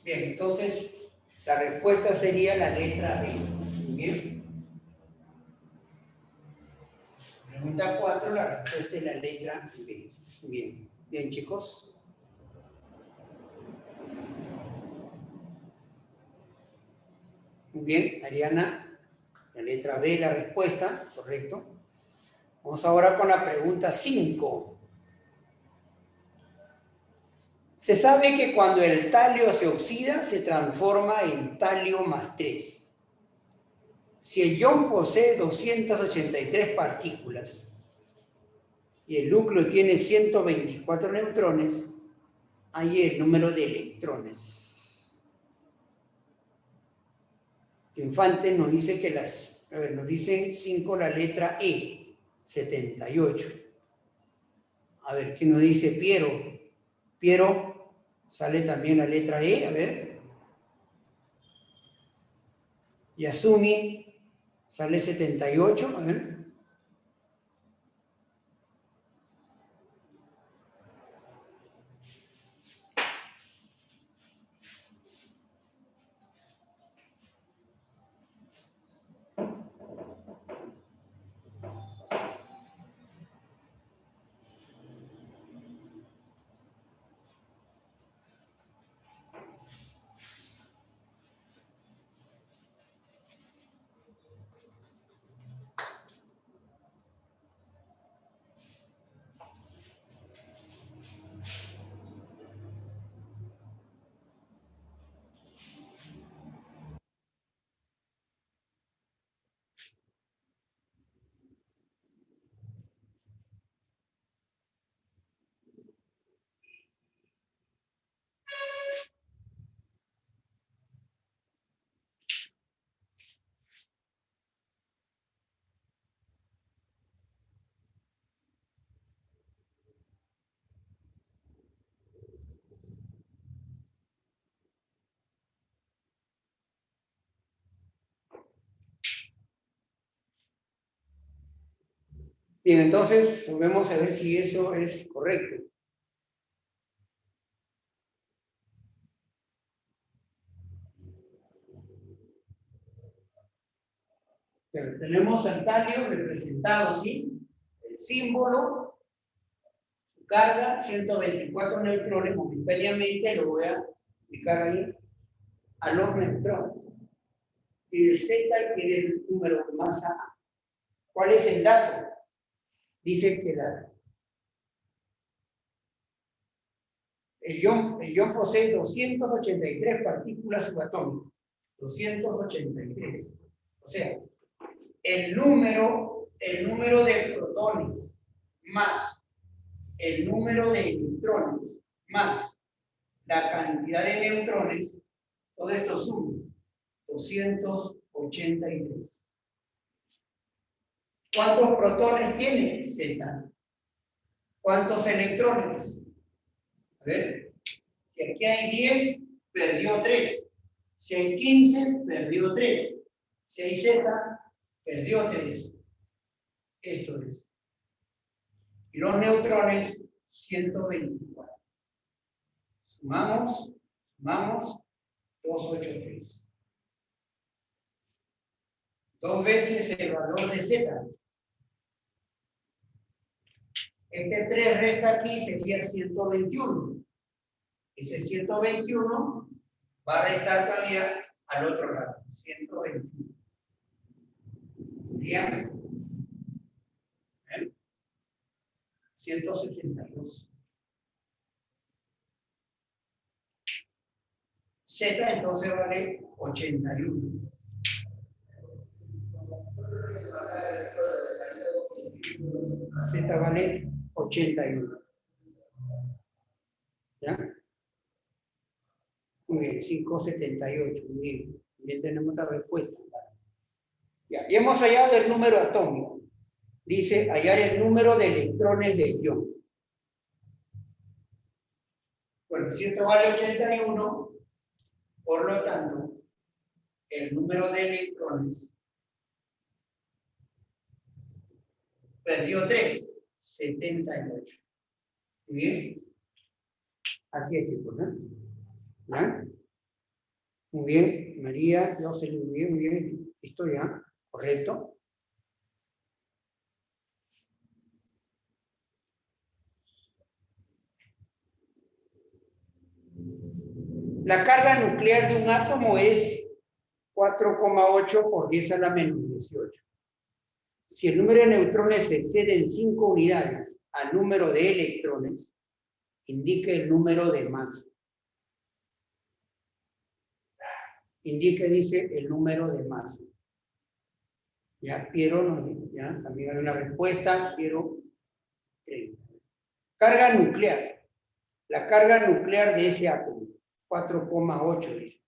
Bien, entonces la respuesta sería la letra B. Bien. Pregunta 4, la respuesta es la letra B. Bien. Bien, chicos. Muy bien, Ariana, la letra B, la respuesta, correcto. Vamos ahora con la pregunta 5. Se sabe que cuando el talio se oxida, se transforma en talio más 3. Si el ion posee 283 partículas y el núcleo tiene 124 neutrones, ahí el número de electrones. Infante nos dice que nos dicen 5 la letra E, 78. A ver, ¿qué nos dice Piero? Piero, sale también la letra E, a ver. Yasumi, sale 78, a ver. Bien, entonces volvemos a ver si eso es correcto. Pero tenemos al talio representado, ¿sí? El símbolo, su carga, 124 neutrones, momentáneamente lo voy a aplicar ahí a los neutrones. Y el Z quiere el número de masa A. ¿Cuál es el dato? Dice que el ion posee 283 partículas subatómicas. 283. O sea, el número de protones más el número de electrones más la cantidad de neutrones, todo esto suma 283. ¿Cuántos protones tiene? Z. ¿Cuántos electrones? A ver, si aquí hay 10, perdió 3. Si hay 15, perdió 3. Si hay Z, perdió 3. Esto es. Y los neutrones, 124. Sumamos, 283. 2 veces el valor de Z. Este 3 resta aquí, sería 121. Ese 121 va a restar todavía al otro lado. 121. ¿Sería? 162. Z entonces vale 81. Z vale 81. ¿Ya? Muy bien, 578. Muy bien. Bien, tenemos la respuesta. Ya, y hemos hallado el número atómico. Dice hallar el número de electrones del ion. Bueno, si esto vale 81, por lo tanto, el número de electrones perdió 3, 78. Muy bien. Así es, chicos, ¿no? ¿Ya? Muy bien, María, Jocelyn, muy bien. Esto ya, correcto. La carga nuclear de un átomo es 4,8 por 10 a la menos 18. Si el número de neutrones excede en 5 unidades al número de electrones, indique el número de masa. Indique, dice, el número de masa. Ya, Piero nos dijo, ya, también hay una respuesta, Piero 30. Carga nuclear. La carga nuclear de ese átomo, 4,8 dice.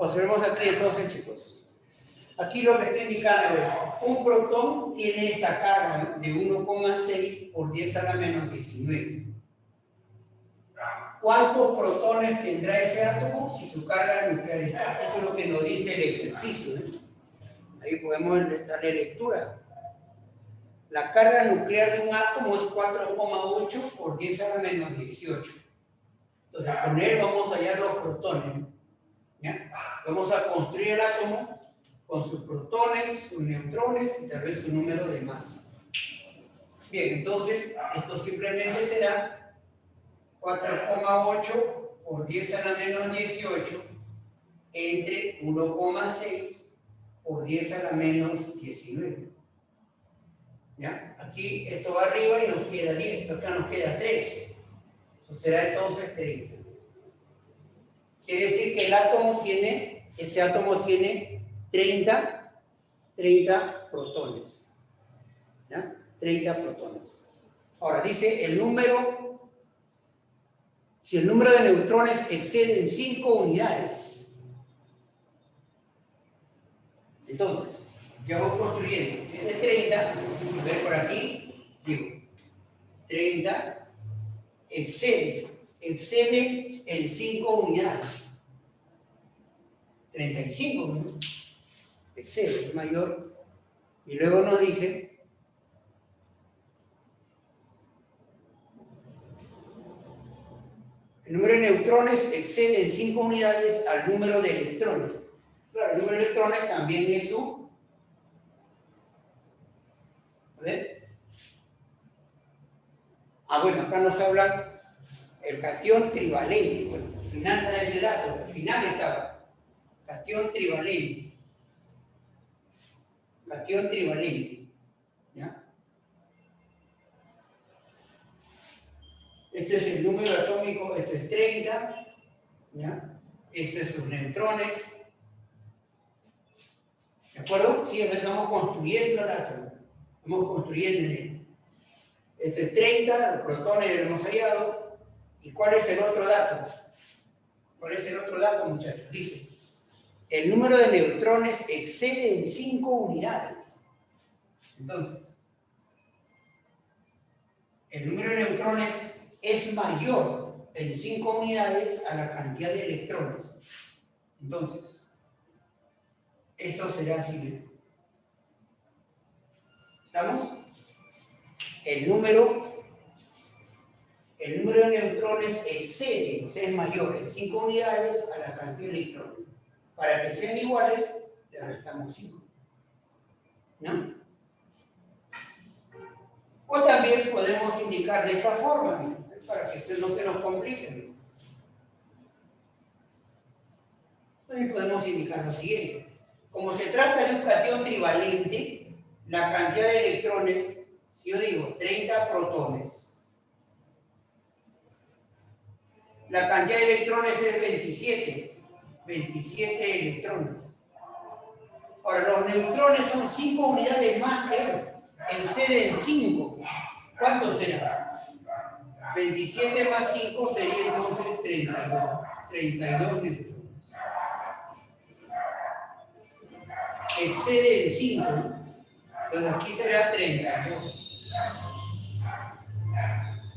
Observemos aquí entonces, chicos. Aquí lo que estoy indicando es, un protón tiene esta carga de 1,6 por 10 a la menos 19. ¿Cuántos protones tendrá ese átomo si su carga nuclear está? Eso es lo que nos dice el ejercicio, ¿eh? Ahí podemos darle lectura. La carga nuclear de un átomo es 4,8 por 10 a la menos 18. Entonces, con él vamos a hallar los protones, ¿ya? Vamos a construir el átomo con sus protones, sus neutrones y tal vez su número de masa. Bien, entonces, esto simplemente será 4,8 por 10 a la menos 18 entre 1,6 por 10 a la menos 19. ¿Ya? Aquí esto va arriba y nos queda 10, acá nos queda 3. Eso será entonces 30. Quiere decir que el átomo tiene, ese átomo tiene 30 protones. ¿Ya? 30 protones. Ahora dice el número, si el número de neutrones excede en 5 unidades. Entonces, yo voy construyendo. Si es de 30, a ver por aquí, digo, 30 excede en 5 unidades. 35, ¿no? Excede, es mayor. Y luego nos dice el número de neutrones excede en 5 unidades al número de electrones. Claro, el número de electrones también es su... A ver. Ah, bueno, acá nos habla el cation trivalente. Bueno, al final está ese dato, al final estaba. Cation trivalente. Cation trivalente. ¿Ya? Este es el número atómico, esto es 30. ¿Ya? Esto es sus neutrones. ¿De acuerdo? Sí, estamos construyendo el átomo. Estamos construyendo él. Esto es 30, los protones lo hemos hallado. ¿Y cuál es el otro dato? ¿Cuál es el otro dato, muchachos? Dice, el número de neutrones excede en 5 unidades. Entonces, el número de neutrones es mayor en 5 unidades a la cantidad de electrones. Entonces, esto será así. ¿Estamos? El número de neutrones excede, o sea, es mayor en 5 unidades a la cantidad de electrones. Para que sean iguales, le restamos 5. ¿No? O también podemos indicar de esta forma, ¿no? Para que no se nos complique, ¿no? También podemos indicar lo siguiente. Como se trata de un catión trivalente, la cantidad de electrones, si yo digo 30 protones, la cantidad de electrones es 27 electrones. Ahora, los neutrones son 5 unidades más que él. Exceden 5. ¿Cuánto será? 27 más 5 sería entonces 32. 32 neutrones. Excede el 5. Entonces aquí será 32.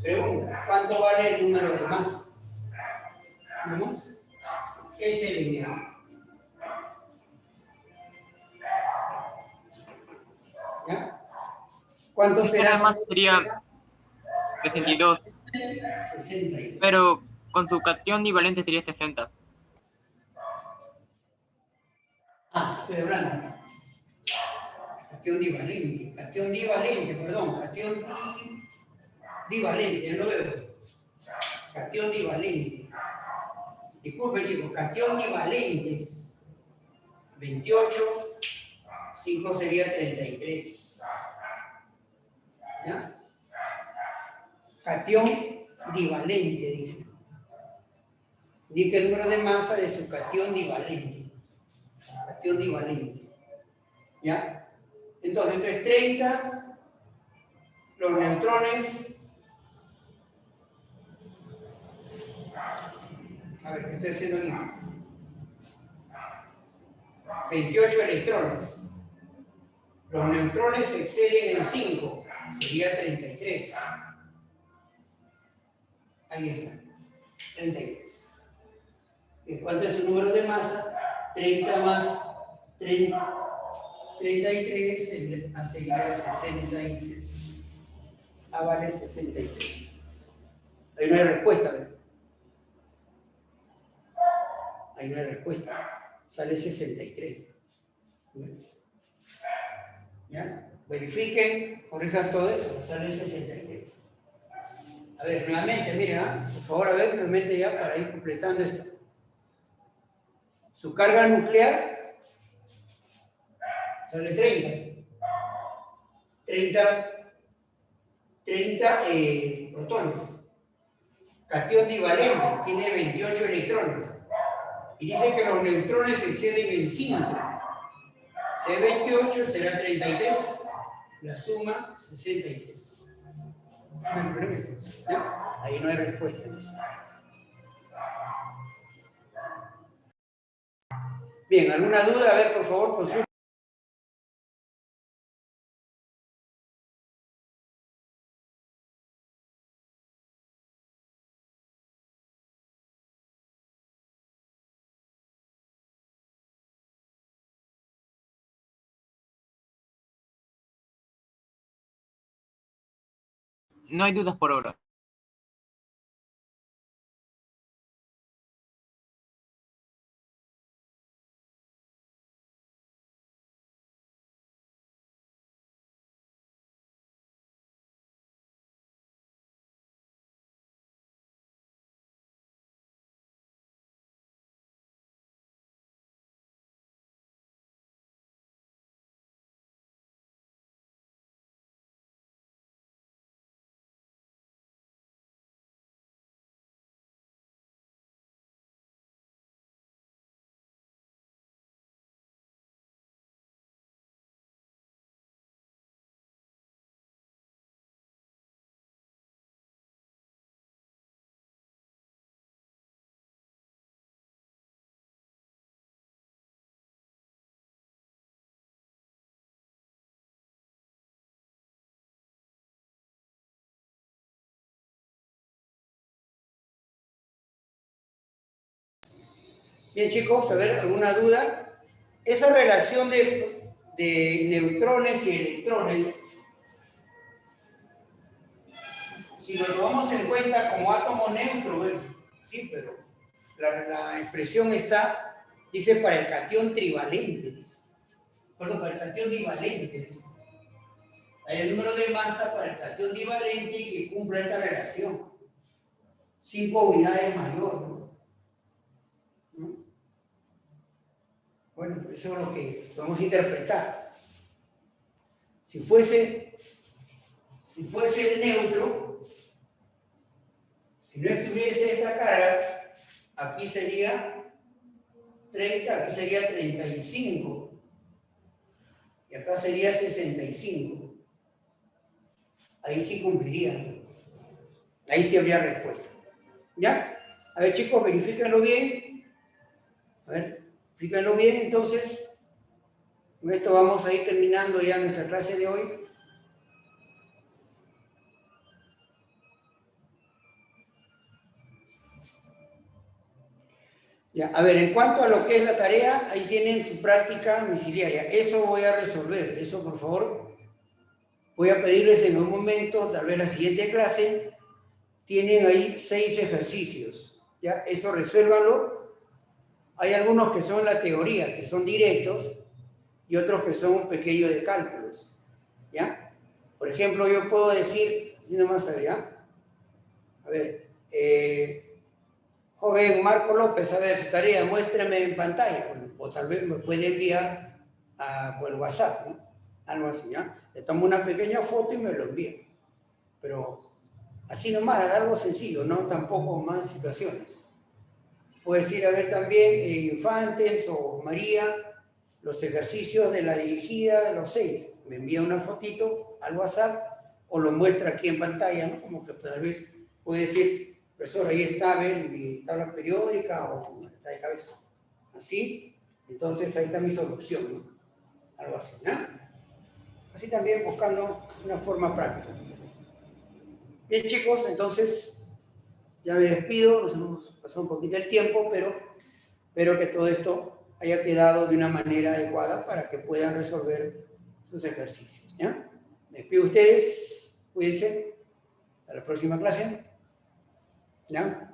Pregunta, ¿cuánto vale el número de masa? ¿Vamos? Es el ideal. ¿Ya? ¿Cuánto será? Más sería 62. 62. Pero con su catión divalente sería 60. Estoy hablando. Catión divalente, perdón, catión divalente, ya no veo. Catión divalente. Disculpen chicos, catión divalentes. 28, 5 sería 33. ¿Ya? Catión divalente, dice. Indica el número de masa de su catión divalente. Catión divalente. ¿Ya? Entonces 30, los neutrones. A ver, ¿qué estoy haciendo aquí? 28 electrones. Los neutrones exceden en 5, sería 33. Ahí está, 33. ¿Y cuánto es su número de masa? 30 más 30. 33 sería 63. Vale 63. Ahí no hay respuesta, ¿verdad? Ahí no hay respuesta. Sale 63. ¿Ya? Verifiquen, corrijan todo eso, sale 63. A ver, nuevamente, miren, por favor, a ver, nuevamente ya para ir completando esto. Su carga nuclear sale 30. 30 protones. Catión divalente tiene 28 electrones. Y dice que los neutrones exceden en 5. Si es 28, será 33. La suma, 63. No hay problema. ¿No? Ahí no hay respuesta. Bien, ¿alguna duda? A ver, por favor, consulta. No hay dudas por ahora. Bien, chicos, a ver, ¿alguna duda? Esa relación de neutrones y electrones, si lo tomamos en cuenta como átomo neutro, bueno, sí, pero la expresión está Dice para el catión trivalente, dice. Perdón, para el catión divalente, dice. Hay el número de masa para el catión divalente que cumpla esta relación. 5 unidades mayor, ¿no? Bueno, eso es lo que podemos interpretar. Si fuese el neutro, si no estuviese esta carga, aquí sería 30, aquí sería 35. Y acá sería 65. Ahí sí cumpliría. Ahí sí habría respuesta. ¿Ya? A ver, chicos, verifíquenlo bien. A ver, verifíquenlo bien. Entonces, con esto vamos a ir terminando ya nuestra clase de hoy. Ya, a ver, en cuanto a lo que es la tarea, ahí tienen su práctica domiciliaria. Eso voy a resolver. Eso, por favor, voy a pedirles en un momento, tal vez la siguiente clase, tienen ahí 6 ejercicios. ¿Ya? Eso resuélvanlo. Hay algunos que son la teoría, que son directos, y otros que son un pequeño de cálculos. ¿Ya? Por ejemplo, yo puedo decir, así nomás, ¿ya? A ver, joven Marco López, a ver, su tarea, muéstrame en pantalla. Bueno, o tal vez me puede enviar por el WhatsApp, ¿no? Algo así, ¿ya? Le tomo una pequeña foto y me lo envía. Pero así nomás, algo sencillo, ¿no? Tampoco más situaciones. Puedes ir a ver también Infantes o María, los ejercicios de la dirigida de los 6. Me envía una fotito al WhatsApp o lo muestra aquí en pantalla, ¿no? Como que tal vez puede decir, profesor, ahí está, ven, mi tabla periódica o está de cabeza. Así, entonces ahí está mi solución, ¿no? Algo así, ¿no? Así también buscando una forma práctica. Bien, chicos, entonces ya me despido, nos hemos pasado un poquito el tiempo, pero espero que todo esto haya quedado de una manera adecuada para que puedan resolver sus ejercicios, ¿ya? Me despido de ustedes, cuídense, hasta la próxima clase, ¿ya?